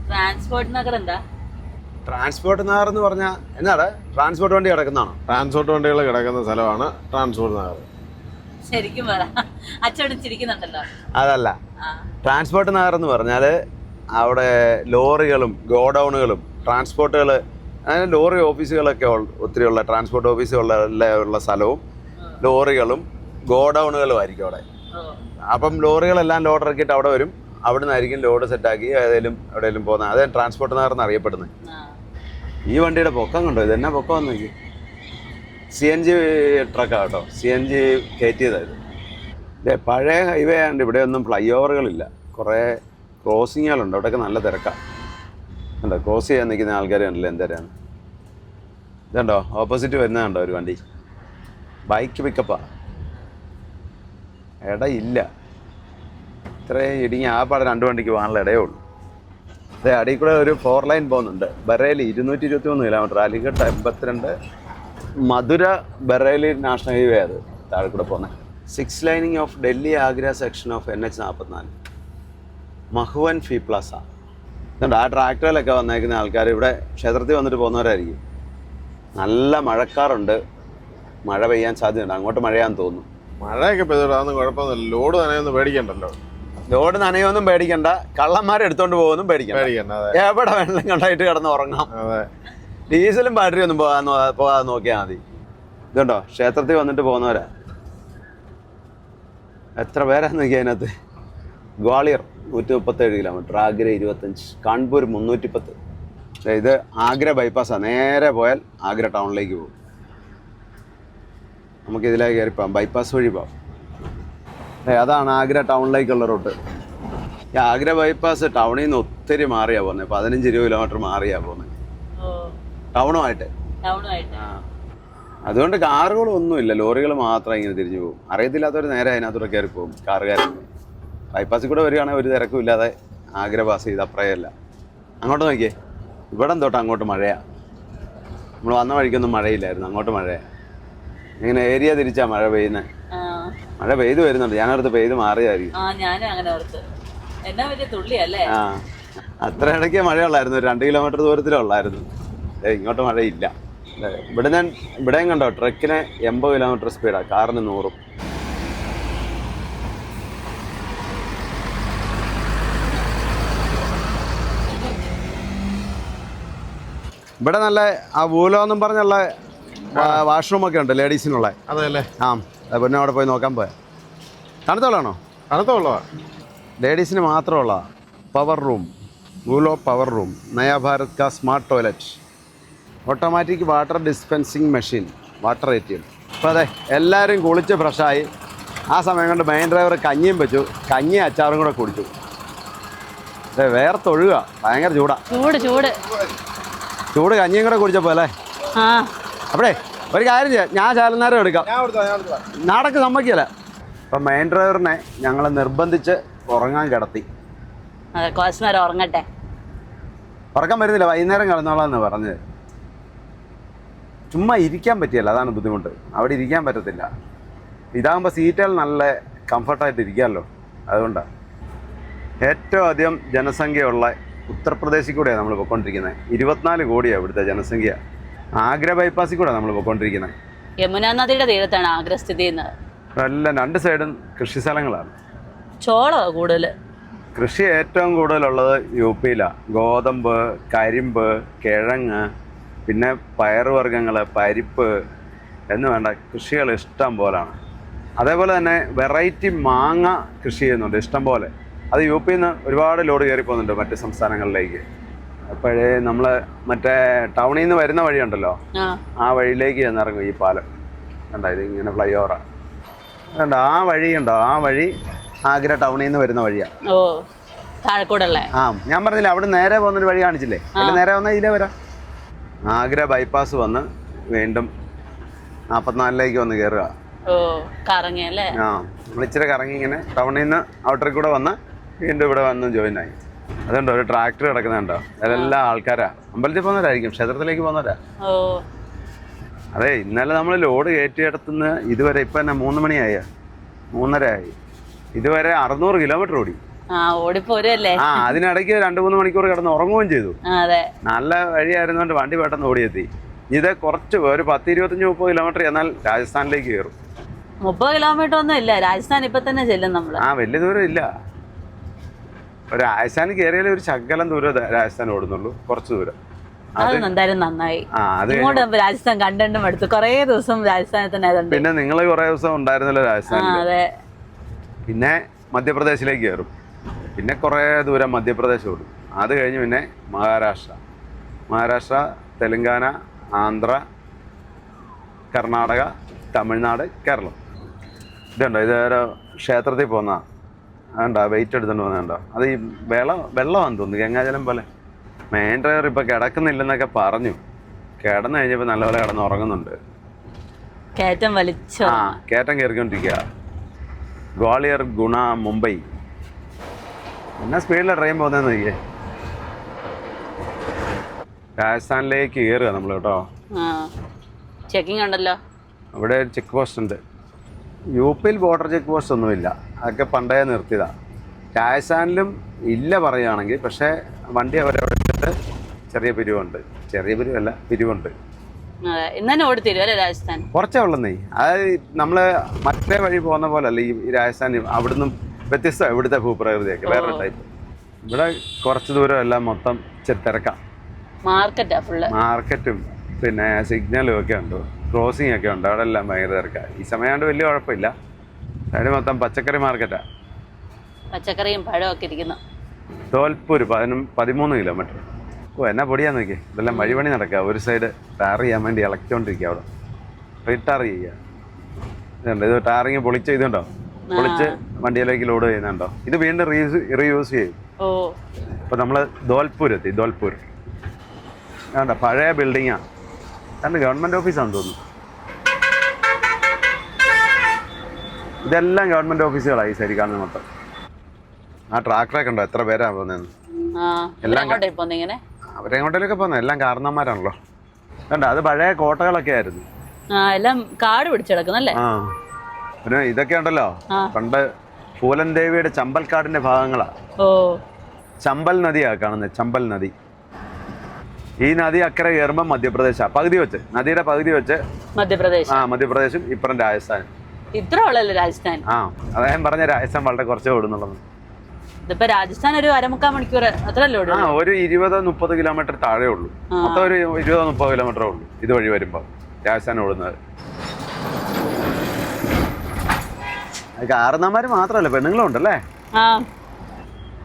ട്രാൻസ്പോർട്ട് നഗർ എന്താ? ട്രാൻസ്പോർട്ട് നഗർ എന്ന് പറഞ്ഞാൽ എന്താണ്? ട്രാൻസ്പോർട്ട് വണ്ടി കിടക്കുന്നതാണോ? ട്രാൻസ്പോർട്ട് വണ്ടികൾ കിടക്കുന്ന സ്ഥലമാണ് ട്രാൻസ്പോർട്ട് നഗർ. ശരിക്കും അച്ചടിച്ചിരിക്കുന്നുണ്ടല്ലോ. അതല്ല, ട്രാൻസ്പോർട്ട് നഗർ എന്ന് പറഞ്ഞാൽ അവിടെ ലോറികളും ഗോഡൗണുകളും ട്രാൻസ്പോർട്ടുകൾ, അങ്ങനെ ലോറി ഓഫീസുകളൊക്കെ ഒത്തിരിയുള്ള ട്രാൻസ്പോർട്ട് ഓഫീസുകളുള്ള സ്ഥലവും ലോറികളും ഗോഡൗണുകളും ആയിരിക്കും അവിടെ. അപ്പം ലോറികളെല്ലാം ലോഡ് ഇറക്കിയിട്ട് അവിടെ വരും. അവിടെ നിന്നായിരിക്കും ലോഡ് സെറ്റാക്കി ഏതെങ്കിലും എവിടെയെങ്കിലും പോകുന്നത്. അതേ ട്രാൻസ്പോർട്ട് നഗർ എന്നറിയപ്പെടുന്നത്. ഈ വണ്ടിയുടെ പൊക്കം കണ്ടോ? ഇതെന്നാ പൊക്കം വന്നു നോക്കി. CNG ട്രക്കാണ് കേട്ടോ. CNG കയറ്റിയതായത്. ഇതേ പഴയ ഹൈവേ ആയതുകൊണ്ട് ഇവിടെ ഒന്നും ഫ്ലൈ ഓവറുകളില്ല. കുറേ ക്രോസിങ്ങുകളുണ്ട്, അവിടെയൊക്കെ നല്ല തിരക്കാണ്. കണ്ടോ ക്രോസ് ചെയ്യാൻ നിൽക്കുന്ന ആൾക്കാർ കണ്ടില്ല എന്തരാണ്. ഇതുണ്ടോ ഓപ്പോസിറ്റ് വരുന്നതുണ്ടോ ഒരു വണ്ടി, ബൈക്ക് പിക്കപ്പാ. ഇടയില്ല, ഇത്രയും ഇടുങ്ങി ആ പാടെ 2 വണ്ടിക്ക് പോകാനുള്ള ഇടയേ ഉള്ളൂ. അതെ, അടിയിൽ കൂടെ ഒരു 4 ലൈൻ പോകുന്നുണ്ട്. Bareilly 223 kilometre, Aligarh 82, Mathura Bareilly national highway അത് താഴെ കൂടെ പോകുന്നത്. 6 laning of Delhi Agra section of NH44, Mahuvan fee plaza. ഇതുണ്ട് ആ ട്രാക്ടറിലൊക്കെ വന്നേക്കുന്ന ആൾക്കാർ ഇവിടെ ക്ഷേത്രത്തിൽ വന്നിട്ട് പോകുന്നവരായിരിക്കും. നല്ല മഴക്കാറുണ്ട്, മഴ പെയ്യാൻ സാധ്യതയുണ്ട്. അങ്ങോട്ട് മഴയാന്ന് തോന്നുന്നു. മഴയൊക്കെ പെയ്തോളൂ, അതൊന്നും കുഴപ്പമൊന്നുമില്ല. ലോഡ് നനയൊന്നും പേടിക്കണ്ടല്ലോ. ലോഡ് നനയൊന്നും പേടിക്കണ്ട, കള്ളന്മാരെടുത്തോണ്ട് പോകുന്നു പേടിക്കണ്ട. എവിടെ വെള്ളം കണ്ടായിട്ട് കിടന്ന് ഉറങ്ങാം. ഡീസലും ബാറ്ററി ഒന്നും പോകാതെ നോക്കിയാൽ മതി. ഇതുണ്ടോ ക്ഷേത്രത്തിൽ വന്നിട്ട് പോകുന്നവരാ. എത്ര പേരാന്ന് നോക്കിയാൽ അതിനകത്ത്. ഗ്വാളിയർ 137 കിലോമീറ്റർ, ആഗ്ര 25, കാൺപൂർ 310. ഇത് ആഗ്ര ബൈപ്പാസാണ്. നേരെ പോയാൽ ആഗ്ര ടൗണിലേക്ക് പോകും. നമുക്കിതിലേക്ക് കയറി പോകാം, ബൈപ്പാസ് വഴി പോകാം. അതാണ് ആഗ്ര ടൗണിലേക്കുള്ള റൂട്ട്. ഈ ആഗ്ര ബൈപ്പാസ് ടൗണിൽ നിന്ന് ഒത്തിരി മാറിയാണ് പോകുന്നത്. 15-20 കിലോമീറ്റർ മാറിയാണ് പോകുന്നത് ടൗണുമായിട്ട്. അതുകൊണ്ട് കാറുകളൊന്നുമില്ല, ലോറികൾ മാത്രം ഇങ്ങനെ തിരിഞ്ഞു പോകും. അറിയത്തില്ലാത്തവർ നേരെ അതിനകത്തൂടെ കയറി പോകും. കാറുകാർ ബൈപ്പാസിൽ കൂടെ വരികയാണെങ്കിൽ ഒരു തിരക്കും ഇല്ലാതെ ആഗ്ര പാസ് ചെയ്ത് അപ്പുറയല്ല. അങ്ങോട്ട് നോക്കിയേ, ഇവിടം തൊട്ട് അങ്ങോട്ട് മഴയാണ്. നമ്മൾ വന്ന വഴിക്കൊന്നും മഴയില്ലായിരുന്നു, അങ്ങോട്ട് മഴയാണ്. ഇങ്ങനെ ഏരിയ തിരിച്ചാ മഴ പെയ്യുന്നത്. മഴ പെയ്തു വരുന്നുണ്ട്. ഞാനടുത്ത് പെയ്ത് മാറിയായിരിക്കും. ആ, അത്ര ഇടയ്ക്ക് മഴയുള്ളായിരുന്നു. ഒരു 2 കിലോമീറ്റർ ദൂരത്തിലുള്ളായിരുന്നു. ഇങ്ങോട്ട് മഴയില്ല. ഇവിടെയും കണ്ടോ ട്രക്കിന് 80 കിലോമീറ്റർ സ്പീഡാണ്, കാറിന് 100. ഇവിടെ നല്ല ആ വൂലോ എന്നും പറഞ്ഞുള്ള വാഷ്റൂമൊക്കെ ഉണ്ട് ലേഡീസിനുള്ള. അതെല്ലേ? ആ, പിന്നെ അവിടെ പോയി നോക്കാൻ പോയാ. തണുത്തോളാണോ? തണുത്തോളാ. ലേഡീസിന് മാത്രമുള്ള പവർ റൂം, വൂലോ പവർ റൂം, നയാ ഭാരത് കാ smart toilet, automatic water dispensing machine, water ATM. അപ്പോൾ അതെ, എല്ലാവരും കുളിച്ച് ഫ്രഷായി. ആ സമയം കൊണ്ട് മെയിൻ ഡ്രൈവർ കഞ്ഞിയും വെച്ചു, കഞ്ഞി അച്ചാറും കൂടെ കുടിച്ചു. അതെ, വേർത്തൊഴുക, ഭയങ്കര ചൂട് കഞ്ഞിയും കൂടെ കുടിച്ചപ്പോൾ അല്ലേ. അപ്പോഴേ ഒരു കാര്യം ചെയ്യാം, ഞാൻ ചാലനേരം എടുക്കാം, നടക്ക് സമ്മതിക്കല്ല. അപ്പം മെയിൻ ഡ്രൈവറിനെ ഞങ്ങൾ നിർബന്ധിച്ച് ഉറങ്ങാൻ കിടത്തി. ഉറക്കം വരുന്നില്ല, വൈകുന്നേരം കിടന്നോളാന്ന് പറഞ്ഞത്. ചുമ്മാ ഇരിക്കാൻ പറ്റിയല്ല, അതാണ് ബുദ്ധിമുട്ട്. അവിടെ ഇരിക്കാൻ പറ്റത്തില്ല. ഇതാകുമ്പോൾ സീറ്റുകൾ നല്ല കംഫർട്ടായിട്ട് ഇരിക്കാമല്ലോ, അതുകൊണ്ടാണ്. ഏറ്റവും അധികം ജനസംഖ്യയുള്ള ഉത്തർപ്രദേശിൽ കൂടെയാണ് നമ്മൾ പോയിക്കൊണ്ടിരിക്കുന്നത്. 24 കോടിയാണ് ഇവിടുത്തെ ജനസംഖ്യ. ആഗ്ര ബൈപ്പാസിൽ കൂടെ നമ്മൾ പോയിക്കൊണ്ടിരിക്കുന്നത്. യമുന നദിയുടെ തീരത്താണ് ആഗ്ര സ്ഥിതി ചെയ്യുന്നത്. എല്ലാം 2 സൈഡും കൃഷി സ്ഥലങ്ങളാണ്. കൂടുതൽ കൃഷി ഏറ്റവും കൂടുതലുള്ളത് UP യിലാണ്. ഗോതമ്പ്, കരിമ്പ്, കിഴങ്ങ്, പിന്നെ പയറുവർഗ്ഗങ്ങൾ, പരിപ്പ് എന്ന് വേണ്ട കൃഷികൾ ഇഷ്ടം പോലാണ്. അതേപോലെ തന്നെ വെറൈറ്റി മാങ്ങ കൃഷി ചെയ്യുന്നുണ്ട് ഇഷ്ടം പോലെ. അത് UP യിൽ നിന്ന് ഒരുപാട് ലോഡ് കയറി പോകുന്നുണ്ട് മറ്റ് സംസ്ഥാനങ്ങളിലേക്ക്. അപ്പോഴേ നമ്മൾ മറ്റേ ടൗണിൽ നിന്ന് വരുന്ന വഴിയുണ്ടല്ലോ, ആ വഴിയിലേക്ക് ചെന്നിറങ്ങും ഈ പാലം. കണ്ടോ, ഇത് ഇങ്ങനെ ഫ്ലൈ ഓവറാണ്. കണ്ടോ ആ വഴിയുണ്ടോ, ആ വഴി ആഗ്ര ടൗണിൽ നിന്ന് വരുന്ന വഴിയാണ്. ആ, ഞാൻ പറഞ്ഞില്ല അവിടെ നേരെ പോകുന്നൊരു വഴി കാണിച്ചില്ലേ, അതിൽ നേരെ വന്നാൽ ഇതിലേ വരാം. ആഗ്ര ബൈപ്പാസ് വന്ന് വീണ്ടും 44ലേക്ക് വന്ന് കയറുക. ആ, നമ്മൾ ഇച്ചിരി കറങ്ങി ഇങ്ങനെ ടൗണിൽ നിന്ന് ഔട്ടറിൽ കൂടെ വന്ന് വീണ്ടും ഇവിടെ വന്ന് ജോയിൻ ആയി. അതുണ്ടോ ഒരു ട്രാക്ടർ കിടക്കുന്നുണ്ടോ, അതെല്ലാം ആൾക്കാരാ. അമ്പലത്തിൽ പോകുന്നവരായിരിക്കും, ക്ഷേത്രത്തിലേക്ക് പോകുന്നവരാ. അതെ, ഇന്നലെ നമ്മൾ ലോഡ് കയറ്റിയിടത്തുനിന്ന് ഇതുവരെ ഇപ്പം തന്നെ 3 മണിയായി, 3:30 ആയി. ഇതുവരെ 600 കിലോമീറ്റർ ഓടി. ആ, അതിനിടയ്ക്ക് 2-3 മണിക്കൂർ കിടന്ന് ഉറങ്ങുകയും ചെയ്തു. നല്ല വഴിയായിരുന്നുകൊണ്ട് വണ്ടി പെട്ടെന്ന് ഓടിയെത്തി. ഇത് കുറച്ച് ഒരു 10-25-30 കിലോമീറ്റർ എന്നാൽ രാജസ്ഥാനിലേക്ക് കയറും. 30 കിലോമീറ്റർ ഒന്നും ഇല്ല, രാജസ്ഥാൻ ഇപ്പൊ തന്നെ ചെല്ലും നമ്മൾ. ആ, വലിയ ദൂരം ഇല്ല. ഒരു രാജസ്ഥാനിൽ കയറിയാൽ ഒരു ശകലം ദൂരം രാജസ്ഥാൻ ഓടുന്നുള്ളൂ, കുറച്ച് ദൂരം. എന്തായാലും നന്നായി. രാജസ്ഥാൻ കണ്ടും അടുത്ത് കുറേ ദിവസം രാജസ്ഥാനിൽ തന്നെ. പിന്നെ നിങ്ങൾ കുറേ ദിവസം ഉണ്ടായിരുന്നല്ലോ രാജസ്ഥാനിൽ. പിന്നെ മധ്യപ്രദേശിലേക്ക് കയറും, പിന്നെ കുറേ ദൂരം മധ്യപ്രദേശ് ഓടും. അത് കഴിഞ്ഞ് പിന്നെ മഹാരാഷ്ട്ര, തെലുങ്കാന, ആന്ധ്ര, കർണാടക, തമിഴ്നാട്, കേരളം. ഇതുണ്ടോ, ഇത് ക്ഷേത്രത്തിൽ പോകുന്ന അതുണ്ടോ വെയിറ്റ് എടുത്തോണ്ട് പോകുന്നുണ്ടോ? അത് ഈ വെള്ളമാണെന്ന് തോന്നുന്നു, ഗംഗാജലം പോലെ. മെയിൻ ഡ്രൈവർ ഇപ്പൊ കിടക്കുന്നില്ലെന്നൊക്കെ പറഞ്ഞു. കിടന്നു കഴിഞ്ഞപ്പോ നല്ലപോലെ കിടന്ന് ഉറങ്ങുന്നുണ്ട്. കയറ്റം വലിച്ചോ? ആ, കയറ്റം കയറിക്കൊണ്ടിരിക്കുക. ഗ്വാളിയർ ഗുണ മുംബൈ. എന്നാ സ്പീഡിലാണ് ട്രെയിൻ പോകുന്നതെന്ന് നോക്കിയേ. രാജസ്ഥാനിലേക്ക് കയറുക നമ്മൾ കേട്ടോ. ചെക്കിംഗ് ഉണ്ടല്ലോ അവിടെ ഒരു ചെക്ക് പോസ്റ്റ് ഉണ്ട്. യു പിയിൽ ബോർഡർ ചെക്ക് പോസ്റ്റ് ഒന്നുമില്ല, അതൊക്കെ പണ്ടേ നിർത്തിയതാ. രാജസ്ഥാനിലും ഇല്ല പറയുകയാണെങ്കിൽ, പക്ഷേ വണ്ടി അവരവിടെ ഇട്ടിട്ട് ചെറിയ പിരിവുണ്ട്. ചെറിയ പിരിവല്ല, പിരിവുണ്ട്. ഇന്നെ ഓടിത്തരും അല്ലേ രാജസ്ഥാൻ? കുറച്ചേ ഉള്ളന്നേ. അത് നമ്മള് മറ്റേ വഴി പോകുന്ന പോലെ അല്ല ഈ രാജസ്ഥാൻ. അവിടുന്ന് വ്യത്യസ്തമാണ് ഇവിടുത്തെ ഭൂപ്രകൃതിയൊക്കെ, വേറെ ടൈപ്പ്. ഇവിടെ കുറച്ച് ദൂരം എല്ലാം മൊത്തം തിരക്കാം. മാർക്കറ്റാ ഫുള്ള്. മാർക്കറ്റും പിന്നെ സിഗ്നലും ഒക്കെ ഉണ്ട്, ക്രോസിംഗ് ഒക്കെ ഉണ്ട്. അവിടെ എല്ലാം ഭയങ്കര തിരക്കാണ്. ഈ സമയമാണ്ട് വലിയ കുഴപ്പമില്ല. അവിടെ മൊത്തം പച്ചക്കറി മാർക്കറ്റാ. പച്ചക്കറിയും പഴവും ഒക്കെ ഇരിക്കുന്നു. ധോൽപൂർ 13 കിലോമീറ്റർ. ഓ, എന്നാ പൊടിയാന്ന് നോക്കി. ഇതെല്ലാം വഴിപണി നടക്കുക. ഒരു സൈഡ് ടാർ ചെയ്യാൻ വേണ്ടി ഇളക്കിക്കൊണ്ടിരിക്കുക. അവിടെ റീടാർ ചെയ്യുക. ഇതുണ്ട്, ഇത് ടാറിങ് പൊളിച്ച് ഇതുണ്ടോ, പൊളിച്ച് വണ്ടിയിലേക്ക് ലോഡ് ചെയ്യുന്നുണ്ടോ. ഇത് വീണ്ടും റീയൂസ് ചെയ്യും. ഇപ്പൊ നമ്മള് ധോൽപൂർ എത്തി. ധോൽപൂർ വേണ്ട, പഴയ ബിൽഡിങ്ങാണ്. രണ്ട് ഗവൺമെന്റ് ഓഫീസാണെന്ന് തോന്നുന്നു. ഇതെല്ലാം ഗവൺമെന്റ് ഓഫീസുകളായി സൈഡിൽ കാണുന്ന മൊത്തം. ആ ട്രാക്ടറൊക്കെ ഉണ്ടോ, എത്ര പേരാ പോകുന്നത്? അവരെങ്ങോട്ടേലൊക്കെ പോകുന്നത് എല്ലാം കാരണന്മാരാണല്ലോ. കണ്ടോ, അത് പഴയ കോട്ടകളൊക്കെ ആയിരുന്നു. എല്ലാം കാട് പിടിച്ചെടുക്കുന്നല്ലേ. ആ, പിന്നെ ഇതൊക്കെ ഉണ്ടല്ലോ, പണ്ട് പൂലൻ ദേവിയുടെ ചമ്പൽക്കാടിന്റെ ഭാഗങ്ങളാ. ചമ്പൽ നദിയാ കാണുന്നത്, ചമ്പൽ നദി. ഈ നദി അക്കരെ കയറുമ്പോൾ മധ്യപ്രദേശാ. പകുതി വെച്ച്, നദിയുടെ പകുതി വെച്ച് മധ്യപ്രദേശും ഇപ്പുറം രാജസ്ഥാനും. ഇത്ര ഉള്ളല്ലോ രാജസ്ഥാൻ. ആ, അദ്ദേഹം പറഞ്ഞ രാജസ്ഥാൻ വളരെ കുറച്ചേ ഓടുന്നുള്ളത്. ഇതിപ്പോ രാജസ്ഥാൻ ഒരു 1/4 മണിക്കൂർ അത്രല്ലേ ഉള്ളൂ. ആ, ഒരു 20-30 കിലോമീറ്റർ താഴെ ഉള്ളൂ. മൊത്തം ഒരു 20-30 കിലോമീറ്റർ ഉള്ളൂ ഇതുവഴി വരുമ്പോ രാജസ്ഥാൻ ഓടുന്നത്. കാരണന്മാര് മാത്രമല്ല, പെണ്ണുങ്ങളും ഉണ്ടല്ലേ.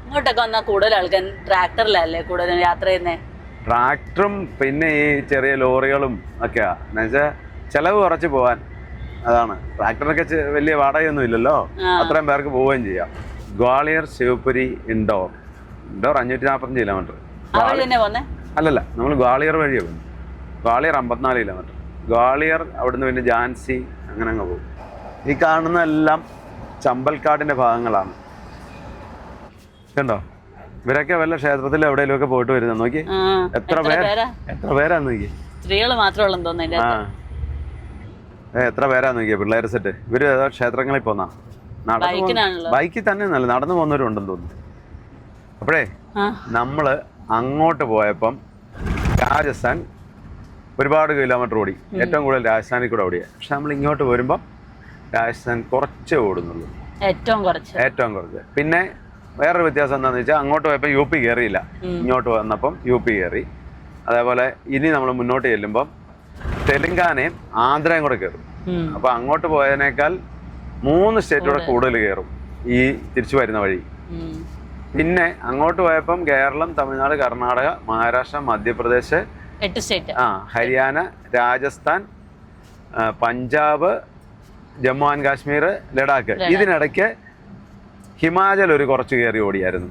ഇങ്ങോട്ടൊക്കെ വന്നാൽ കൂടുതൽ ആൾക്കാർ ട്രാക്ടറിലല്ലേ കൂടുതൽ യാത്ര ചെയ്യുന്നേ. ട്രാക്ടറും പിന്നെ ഈ ചെറിയ ലോറികളും ഒക്കെയാ. എന്നുവെച്ചാൽ ചെലവ് കുറച്ച് പോവാൻ. അതാണ്. ട്രാക്ടറൊക്കെ വലിയ വാടകയൊന്നും ഇല്ലല്ലോ, അത്രയും പേർക്ക് പോവുകയും ചെയ്യാം. ഗ്വാളിയർ ശിവപുരി ഇൻഡോർ 545 കിലോമീറ്റർ. അല്ലല്ല, നമ്മൾ ഗ്വാളിയർ വഴിയാ പോകും. ഗ്വാളിയർ 54 കിലോമീറ്റർ. ഗ്വാളിയർ അവിടുന്ന് പിന്നെ ഝാൻസി അങ്ങനെ അങ്ങ് പോകും. ഈ കാണുന്ന എല്ലാം ചമ്പൽക്കാടിന്റെ ഭാഗങ്ങളാണ്. കണ്ടോ, ഇവരൊക്കെ വല്ല ക്ഷേത്രത്തിൽ എവിടെയെങ്കിലും ഒക്കെ പോയിട്ട് വരുന്ന നോക്കി. എത്ര പേരാന്ന് നോക്കി. സ്ത്രീകൾ മാത്രമേ തോന്നുന്നു. എത്ര പേരാന്ന് നോക്കിയ പിള്ളേർ സെറ്റ്. ഇവര് ഏതോ ക്ഷേത്രങ്ങളിൽ പോന്നാ. ബൈക്കിൽ തന്നെ നല്ല നടന്നു പോകുന്നവരും ഉണ്ടെന്ന് തോന്നുന്നു. അപ്പോഴേ നമ്മള് അങ്ങോട്ട് പോയപ്പം രാജസ്ഥാൻ ഒരുപാട് കിലോമീറ്റർ ഓടി. ഏറ്റവും കൂടുതൽ രാജസ്ഥാനിൽ കൂടെ ഓടിയ. പക്ഷെ നമ്മൾ ഇങ്ങോട്ട് വരുമ്പം രാജസ്ഥാൻ കുറച്ചേ ഓടുന്നുള്ളൂ, ഏറ്റവും കുറച്ച്. പിന്നെ വേറൊരു വ്യത്യാസം എന്താണെന്ന് വെച്ചാൽ അങ്ങോട്ട് പോയപ്പോൾ യു പി കയറിയില്ല, ഇങ്ങോട്ട് വന്നപ്പം യു പി കയറി. അതേപോലെ ഇനി നമ്മൾ മുന്നോട്ട് ചെല്ലുമ്പം തെലുങ്കാനയും ആന്ധ്രയും കൂടെ കയറും. അപ്പൊ അങ്ങോട്ട് പോയതിനേക്കാൾ 3 സ്റ്റേറ്റ് കൂടെ കൂടുതൽ കയറും ഈ തിരിച്ചു വരുന്ന വഴി. പിന്നെ അങ്ങോട്ട് പോയപ്പം കേരളം, തമിഴ്നാട്, കർണാടക, മഹാരാഷ്ട്ര, മധ്യപ്രദേശ്, 8 സ്റ്റേറ്റ്, ഹരിയാന, രാജസ്ഥാൻ, പഞ്ചാബ്, ജമ്മു ആൻഡ് കാശ്മീർ, ലഡാക്ക്. ഇതിനിടയ്ക്ക് ഹിമാചൽ ഒരു കുറച്ച് കയറി ഓടിയായിരുന്നു.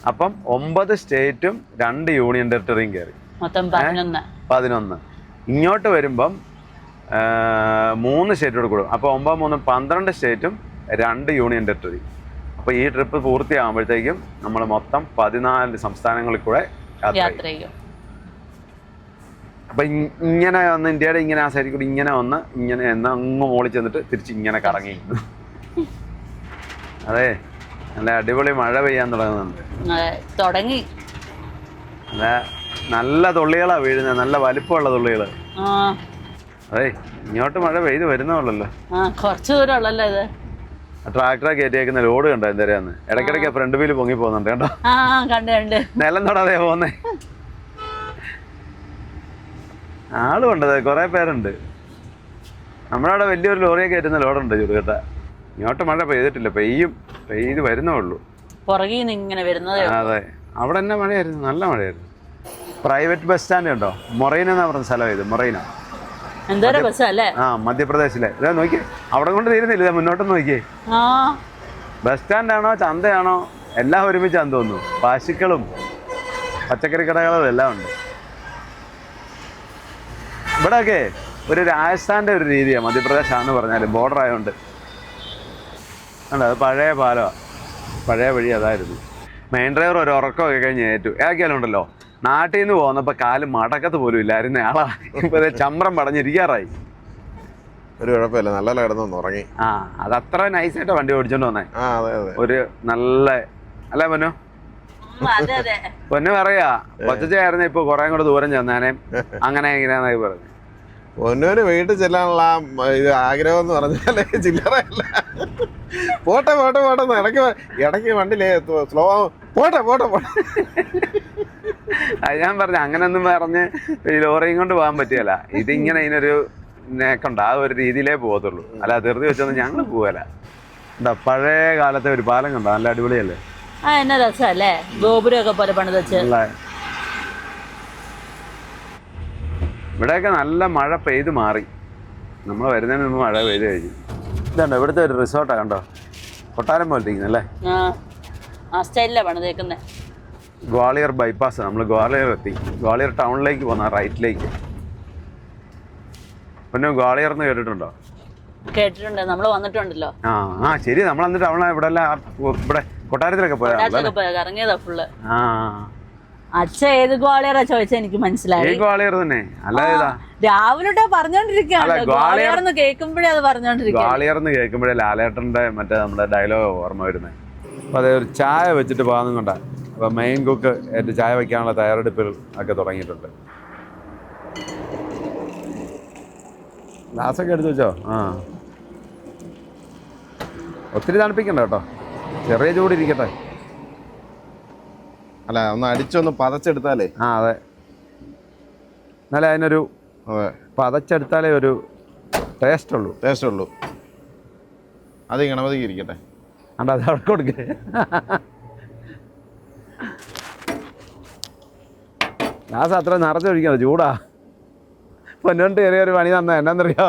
അപ്പം 9 സ്റ്റേറ്റും 2 യൂണിയൻ ടെറിട്ടറിയും കയറി, 11. ഇങ്ങോട്ട് വരുമ്പം 3 സ്റ്റേറ്റോട് കൂടും. അപ്പോൾ 9 3 12 സ്റ്റേറ്റും 2 യൂണിയൻ ടെറിട്ടറി. അപ്പോൾ ഈ ട്രിപ്പ് പൂർത്തിയാകുമ്പോഴത്തേക്കും നമ്മൾ മൊത്തം 14 സംസ്ഥാനങ്ങളിൽ കൂടെ യാത്ര ചെയ്യും. അപ്പം ഇങ്ങനെ വന്ന് ഇന്ത്യയുടെ ഇങ്ങനെ ആ സൈഡിൽ കൂടി ഇങ്ങനെ വന്ന് ഇങ്ങനെ അങ്ങ് മോളിൽ ചെന്നിട്ട് തിരിച്ച് ഇങ്ങനെ കറങ്ങി. അതെ, നല്ല അടിപൊളി മഴ പെയ്യാൻ തുടങ്ങി. നല്ല തുള്ളികളാ വീഴുന്നത്, നല്ല വലിപ്പമുള്ള തുള്ളികള്. അതെ, ഇങ്ങോട്ട് മഴ പെയ്ത് വരുന്നുള്ളല്ലോ, കുറച്ചു ദൂരം ഉള്ളല്ലോ ഇത്. ട്രാക്ടറെ കയറ്റിയേക്കുന്ന ലോഡ് കണ്ടോ എന്തരാന്ന്. ഇടയ്ക്കിടയ്ക്ക് ഫ്രണ്ട് വീല് പൊങ്ങി പോകുന്നുണ്ട് കേട്ടോ. നിലം തൊടാതെ പോന്നേ. ആളുണ്ടത്, കുറെ പേരുണ്ട്. നമ്മളവിടെ വലിയൊരു ലോറിയെ കയറ്റുന്ന ലോഡുണ്ട് ചുരുക്കട്ട. ഇങ്ങോട്ട് മഴ പെയ്തിട്ടില്ല, പെയ്ത് വരുന്നേ ഉള്ളൂ. അതെ, അവിടെ തന്നെ മഴയായിരുന്നു, നല്ല മഴയായിരുന്നു. പ്രൈവറ്റ് ബസ് സ്റ്റാൻഡ് ഉണ്ടോ, മൊറൈന എന്നാ പറഞ്ഞ സ്ഥലം ഇത്. മൊറൈന മധ്യപ്രദേശിലെ. ഇതാ നോക്കിയേ, അവിടെ കൊണ്ട് തീരുന്നില്ല, മുന്നോട്ടൊന്ന് നോക്കിയേ. ബസ് സ്റ്റാൻഡാണോ ചന്തയാണോ എല്ലാം ഒരുമിച്ചാന്ന് തോന്നുന്നു. പശുക്കളും പച്ചക്കറി കടകളും എല്ലാം ഉണ്ട്. ഇവിടെയൊക്കെ ഒരു രാജസ്ഥാൻ്റെ ഒരു രീതിയാണ് മധ്യപ്രദേശാണെന്ന് പറഞ്ഞാൽ, ബോർഡർ ആയതുകൊണ്ട്. അല്ല, അത് പഴയ പാലമാണ്, പഴയ വഴി അതായിരുന്നു. മെയിൻ ഡ്രൈവർ ഒരു ഉറക്കമൊക്കെ കഴിഞ്ഞ് ഏറ്റു. ഏതൊക്കെയാലും ഉണ്ടല്ലോ, നാട്ടിൽ നിന്ന് പോകുന്നപ്പോൾ കാല് മടക്കത്ത് പോലും ഇല്ലായിരുന്നു ആളാ. ഇപ്പോൾ ചമ്രം പടഞ്ഞിരിക്കാറായി. ഒരു കുഴപ്പമില്ല, നല്ല കിടന്നൊന്ന് ഉറങ്ങി. ആ, അത് അത്ര നൈസായിട്ട് വണ്ടി ഓടിച്ചോണ്ട് വന്നേ. ആ അതെ അതെ, ഒരു നല്ല അല്ലേ പൊന്നു? അതെ അതെ. പൊന്നു പറയാ കൊച്ചായിരുന്നു ഇപ്പൊ കുറെ കൂടെ ദൂരം ചെന്നാനേ അങ്ങനെ ഇങ്ങനെയാന്നായി പറഞ്ഞു. പൊന്നൂര് വീട്ടിൽ ചെല്ലാനുള്ള ഇത് ആഗ്രഹം എന്ന് പറഞ്ഞാലേ ചില്ലറയല്ല. പോട്ടെ പോട്ടെ പോട്ടെ ഇടയ്ക്ക് വണ്ടിയിലേ സ്ലോ പോട്ടെ പോട്ടെ പോട്ടെ. അത് ഞാൻ പറഞ്ഞു അങ്ങനൊന്നും പറഞ്ഞ് ഈ ലോറിയും കൊണ്ട് പോകാൻ പറ്റിയല്ല. ഇതിങ്ങനെ ഇതിനൊരു നേക്കുണ്ട്, ആ ഒരു രീതിയിലേ പോകത്തുള്ളൂ. അല്ല ധൃതി വെച്ചൊന്നും ഞങ്ങൾ പോകല. എന്താ പഴയ കാലത്തെ ഒരു പാലം കണ്ടോ, നല്ല അടിപൊളിയല്ലേ? ആ എന്നാ രസമല്ലേ, ഗോപുരമൊക്കെ പോലെ പണിത് വെച്ച്. ഇവിടെയൊക്കെ നല്ല മഴ പെയ്ത് മാറി. നമ്മൾ വരുന്നതിന് മുമ്പ് മഴ പെയ്ത് കഴിഞ്ഞു. ഇതുണ്ടോ ഇവിടുത്തെ ഒരു റിസോർട്ടാണ് കണ്ടോ, കൊട്ടാരം പോലെ ഇരിക്കുന്നല്ലേ? ആ സ്റ്റൈലിലാണ് പണിതേക്കുന്നത്. ഗ്വാളിയർ ബൈപ്പാസ്. നമ്മൾ ഗ്വാളിയർ എത്തി. ഗ്വാളിയർ ടൗണിലേക്ക് പോകുന്ന റൈറ്റിലേക്ക്. പിന്നെ ഗ്വാളിയർ എന്ന് കേട്ടിട്ടുണ്ടോ? കേട്ടിട്ടുണ്ട്, നമ്മൾ വന്നിട്ടുണ്ടല്ലോ. ആ ശരി, നമ്മൾ എന്നിട്ട് അവളെ ഇവിടെ ഇവിടെ കൊട്ടാരത്തിലൊക്കെ പോയാ ഇറങ്ങിയതാ ഫുള്ള്. ആ അച്ഛ ഏത് ഗ്വാളിയറാ ചോദിച്ചാ എനിക്ക് മനസ്സിലായി. ഗ്വാളിയർ തന്നെ അല്ല, രാവിലെ പറഞ്ഞോണ്ടിരിക്കുകയാണ് ഗ്വാളിയർ എന്ന് കേൾക്കുമ്പോഴേ അത് പറഞ്ഞോണ്ടിരിക്കുക. ഗ്വാളിയർ എന്ന് കേൾക്കുമ്പോഴേ ലാലേട്ടന്റെ മറ്റേ നമ്മുടെ ഡയലോഗ് ഓർമ്മ വരുന്നത്. അപ്പൊ അതെ, ഒരു ചായ വെച്ചിട്ട് പോകാനും കൊണ്ടാ. അപ്പൊ മെയിൻ കുക്ക് എന്റെ ചായ വെക്കാനുള്ള തയ്യാറെടുപ്പിൽ ഒക്കെ തുടങ്ങിയിട്ടുണ്ട്. ഗ്ലാസ്സൊക്കെ എടുത്ത് വെച്ചോ? ആ, ഒത്തിരി തണുപ്പിക്കണ്ട കേട്ടോ, ചെറിയ ചൂടിരിക്കട്ടെ. അല്ല, ഒന്ന് അടിച്ചൊന്ന് പതച്ചെടുത്താലേ. ആ അതെ, എന്നാലേ അതിനൊരു പതച്ചെടുത്താലേ ഒരു ടേസ്റ്റ് ഉള്ളൂ. അത് ഗണപതിക്ക് ഇരിക്കട്ടെ. അണ്ട അത് അവിടെ കൊടുക്കേ. ഗ്ലാസ് അത്ര നിറച്ചൊഴിക്കുന്നത് ചൂടാ. പൊന്നോണ്ട് ചെറിയൊരു പണി തന്ന എന്നാന്നറിയോ,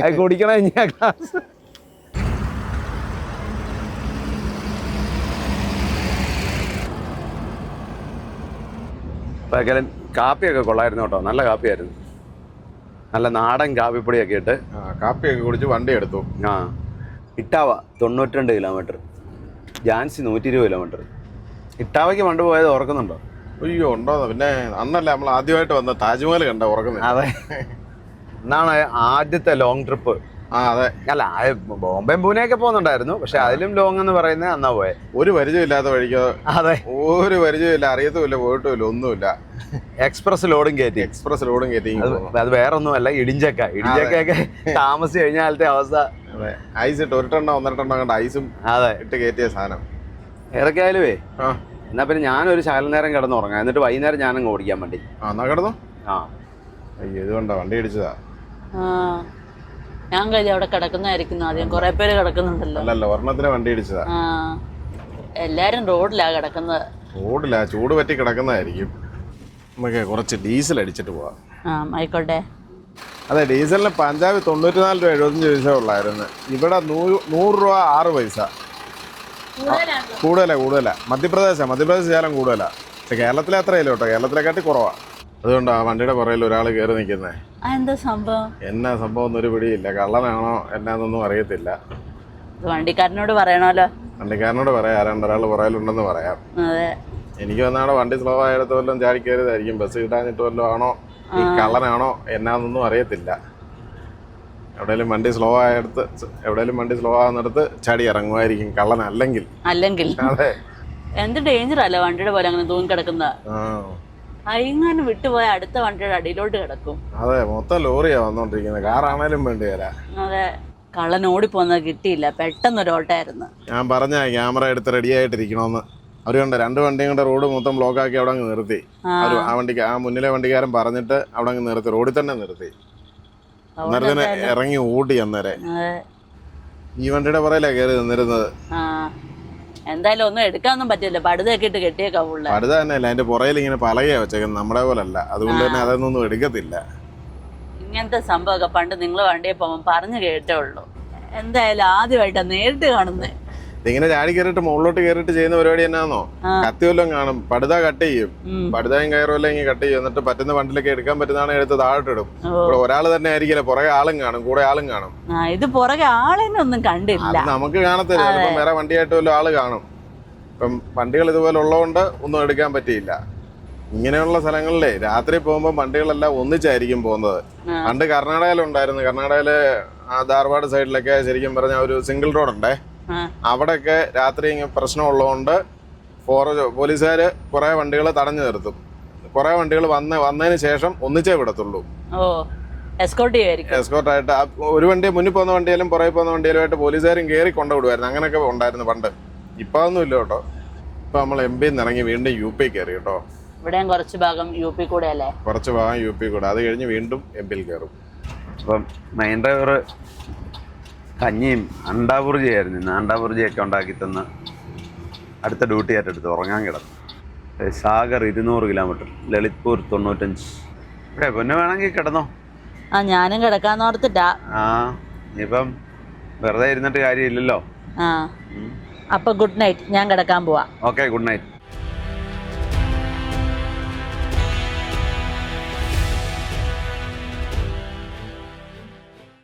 അത് കുടിക്കണേ ഞാൻ ഗ്ലാസ്. പകരം കാപ്പിയൊക്കെ കൊള്ളായിരുന്നു കേട്ടോ, നല്ല കാപ്പിയായിരുന്നു. നല്ല നാടൻ കാപ്പിപ്പൊടിയൊക്കെ ഇട്ട് കാപ്പിയൊക്കെ കുടിച്ച് വണ്ടി എടുത്തു. ആ, ഇട്ടാവ 92 കിലോമീറ്റർ, ജാൻസി 120 കിലോമീറ്റർ. ഇട്ടാവയ്ക്ക് പണ്ട് പോയത് ഓർക്കുന്നുണ്ടോ? അയ്യോ ഉണ്ടോ, പിന്നെ അന്നല്ല നമ്മൾ ആദ്യമായിട്ട് വന്ന താജ്മഹൽ കണ്ട ഓർക്കുന്നത്. അതെ, എന്നാണ് ആദ്യത്തെ ലോങ് ട്രിപ്പ്. ആ അതെ, അല്ല ബോംബെ പൂനെയൊക്കെ പോകുന്നുണ്ടായിരുന്നു, പക്ഷെ അതിലും ലോങ് എന്ന് പറയുന്നത് അന്നാ പോയെ. ഒരു പരിചയമില്ലാത്ത വഴിക്കോ. അതെ, ഒരു പരിചയമില്ല, അറിയത്തുമില്ല, പോയിട്ടുമില്ല, ഒന്നുമില്ല. എക്സ്പ്രസ് ലോഡും കയറ്റി. അത് വേറെ ഒന്നുമല്ല, ഇടിഞ്ചക്കൊക്കെ താമസിച്ച് കഴിഞ്ഞ കാലത്തെ അവസ്ഥ. ഐസ് ഇട്ട് 1 ടണ്ണോ 1.5 ടണ്ണോ കണ്ട ഐസും അതെ ഇട്ട് കയറ്റിയ സാധനം. ഏതൊക്കെയായാലുവേ എന്നാ പിന്നെ ഞാനൊരു ശകലനേരം കിടന്ന് ഉറങ്ങാം, എന്നിട്ട് വൈകുന്നേരം ഞാനങ്ങ് ഓടിക്കാൻ വേണ്ടി. എന്നാ കിടന്നു. ആ അയ്യോ, ഇതുകൊണ്ടാ വണ്ടി ഇടിച്ചതാ. ഞാൻ കഴിഞ്ഞ അവിടെ കിടക്കുന്നതായിരിക്കുന്നു, ആദ്യം കുറെ പേര് കിടക്കുന്നുണ്ടല്ലോ. അല്ലല്ല, ഒരെണ്ണത്തിന് വണ്ടി ഇടിച്ചതാ. എല്ലാരും റോഡിലാ കിടക്കുന്നത്. റോഡിലാ, ചൂട് പറ്റി കിടക്കുന്നതായിരിക്കും. നമുക്ക് കുറച്ച് ഡീസൽ അടിച്ചിട്ട് പോവാം. ആയിക്കോട്ടെ. അതെ, ഡീസലിന് പഞ്ചാബ് 94 രൂപ 75 പൈസ ഉള്ളായിരുന്നു. ഇവിടെ 100 രൂപ 6 പൈസ. കൂടുതലാ. മധ്യപ്രദേശ് ശേലം കൂടുതലാ. പക്ഷെ കേരളത്തിലെ അത്രയില്ല കേട്ടോ, കേരളത്തിലെക്കാട്ടി കുറവാ. അതുകൊണ്ടാ വണ്ടിയുടെ പുറയിൽ ഒരാൾ കയറി നിൽക്കുന്നത്. എന്താ സംഭവം? എന്നാ സംഭവം ഒന്നും ഒരു പിടിയില്ല. കള്ളനാണോ എന്നാന്നൊന്നും അറിയത്തില്ല. വണ്ടിക്കാരനോട് പറയണല്ലോ. വണ്ടിക്കാരനോട് പറയാം, ആരാണ്ട് ഒരാൾ പുറയിലുണ്ടെന്ന് പറയാം. അതെ, എനിക്ക് വന്നാണ് വണ്ടി സ്ലോ ആയിടത്ത് വല്ലതും ചാടി കയറിയതായിരിക്കും. ബസ് കിട്ടാഞ്ഞിട്ട് വല്ലതും ആണോ, ഈ കള്ളനാണോ എന്നാന്നൊന്നും അറിയത്തില്ല. എവിടെയെങ്കിലും വണ്ടി സ്ലോ ആകുന്നിടത്ത് ചാടി ഇറങ്ങുമായിരിക്കും, കള്ളനല്ലെങ്കിൽ. അതെ, എന്ത് ഡേഞ്ചർ അല്ല വണ്ടിയുടെ പോലെ അങ്ങനെ തൂങ്ങി കിടക്കുന്ന. ഇങ്ങനെ വിട്ടുപോയ അടുത്ത വണ്ടിയുടെ അടിയിലോട്ട് കിടക്കും. അതെ, മൊത്തം ലോറിയാ വന്നോണ്ടിരിക്കുന്നത്. കാറാണേലും വേണ്ടി വരാം. അതെ, കള്ളൻ ഓടിപ്പോന്നത് കിട്ടിയില്ല, പെട്ടെന്നൊരു ഓട്ടായിരുന്നു. ഞാൻ പറഞ്ഞ ക്യാമറ എടുത്ത് റെഡി ആയിട്ടിരിക്കണമെന്ന്. അവരുണ്ട് 2 വണ്ടിയും കൂടെ റോഡ് മൊത്തം ബ്ലോക്ക് ആക്കി അവിടെ അങ്ങ് നിർത്തി. ആ മുന്നിലെ വണ്ടിക്കാരൻ പറഞ്ഞിട്ട് അവിടെ അങ്ങ് നിർത്തി, റോഡിൽ തന്നെ നിർത്തി. അന്നേരത്തിന് ഇറങ്ങി ഓടി. അന്നേരം ഈ വണ്ടിയുടെ പുറയിലാ കയറി നിന്നിരുന്നത്. എന്തായാലും ഒന്നും എടുക്കാനൊന്നും പറ്റില്ല, പടുതൊക്കെ ഇട്ട് കെട്ടിയേക്കാ. പടുത തന്നെയല്ല, അതിന്റെ പുറയിൽ ഇങ്ങനെ പലകയാ വെച്ചേക്കുന്നത്, നമ്മുടെ പോലെ അല്ല. അതുകൊണ്ട് തന്നെ അതൊന്നും എടുക്കത്തില്ല. ഇങ്ങനത്തെ സംഭവമൊക്കെ പണ്ട് നിങ്ങൾ വണ്ടിയെ പോകുമ്പോൾ പറഞ്ഞു കേട്ടേ ഉള്ളൂ. എന്തായാലും ആദ്യമായിട്ടാ നേരിട്ട് കാണുന്നത്. ഇതിങ്ങനെ ചാടി കയറിയിട്ട് മുകളിലോട്ട് കയറിയിട്ട് ചെയ്യുന്ന പരിപാടി എന്നാന്നോ, കത്തി വല്ലതും കാണും, പടുത കട്ട് ചെയ്യും, പടുതായും കയറുമല്ലോ ഇങ്ങനെ കട്ട് ചെയ്യും, എന്നിട്ട് പറ്റുന്ന വണ്ടിലൊക്കെ എടുക്കാൻ പറ്റുന്നതാണ് എടുത്ത് താഴോട്ടിടും. ഇവിടെ ഒരാൾ തന്നെ ആയിരിക്കില്ല, പുറകെ ആളും കാണും, കൂടെ ആളും കാണും. ഇത് പുറകെ ആളെന്നെ ഒന്നും കണ്ടില്ല, നമുക്ക് കാണത്തില്ല. ചിലപ്പം വേറെ വണ്ടിയായിട്ട് വല്ല ആള് കാണും. ഇപ്പം വണ്ടികൾ ഇതുപോലെ ഉള്ളതുകൊണ്ട് ഒന്നും എടുക്കാൻ പറ്റിയില്ല. ഇങ്ങനെയുള്ള സ്ഥലങ്ങളിലേ രാത്രി പോകുമ്പോൾ വണ്ടികളെല്ലാം ഒന്നിച്ചായിരിക്കും പോകുന്നത്. പണ്ട് കർണാടകയിലുണ്ടായിരുന്നു. കർണാടകയിലെ ധാർവാഡ് സൈഡിലൊക്കെ ശരിക്കും പറഞ്ഞ ഒരു സിംഗിൾ റോഡുണ്ടേ. അവിടെയൊക്കെ രാത്രി പ്രശ്നമുള്ളതുകൊണ്ട് പോലീസുകാർ കുറേ വണ്ടികൾ തടഞ്ഞു നിർത്തും. കുറേ വണ്ടികൾ വന്നതിന് ശേഷം ഒന്നിച്ചേ വിടത്തുള്ളൂ. എസ്കോർട്ടായിട്ട് ഒരു വണ്ടി മുന്നിൽ പോകുന്ന വണ്ടിയാലും പുറകെ പോകുന്ന വണ്ടിയിലുമായിട്ട് പോലീസുകാരും കയറി കൊണ്ടുവിടുമായിരുന്നു. അങ്ങനെയൊക്കെ ഉണ്ടായിരുന്നു പണ്ട്. ഇപ്പം അതൊന്നും ഇല്ല കേട്ടോ. ഇപ്പം നമ്മൾ MP ഇറങ്ങി വീണ്ടും UP കയറി കേട്ടോ. ഇവിടെയും കുറച്ച് ഭാഗം UP കൂടെ അല്ലേ? കുറച്ച് ഭാഗം UP കൂടെ. അത് കഴിഞ്ഞ് വീണ്ടും MP കയറും. അപ്പം മെയിൻ ഡ്രൈവർ കഞ്ഞിയും അണ്ടാപുർജിയായിരുന്നു. ഇന്ന് അണ്ടാപുർജിയൊക്കെ ഉണ്ടാക്കി തന്ന് അടുത്ത ഡ്യൂട്ടി ഏറ്റെടുത്ത് ഉറങ്ങാൻ കിടന്നു. സാഗർ 200 കിലോമീറ്റർ, ലളിത്പൂർ 95. ഇവിടെ പിന്നെ വേണമെങ്കിൽ കിടന്നോ. ഞാനും കിടക്കാന്നോർത്തിട്ടാ. ഇനിയിപ്പം വെറുതെ ഇരുന്നിട്ട് കാര്യമില്ലല്ലോ. അപ്പൊ ഗുഡ് നൈറ്റ്, ഞാൻ കിടക്കാൻ പോവാ. Okay, good night.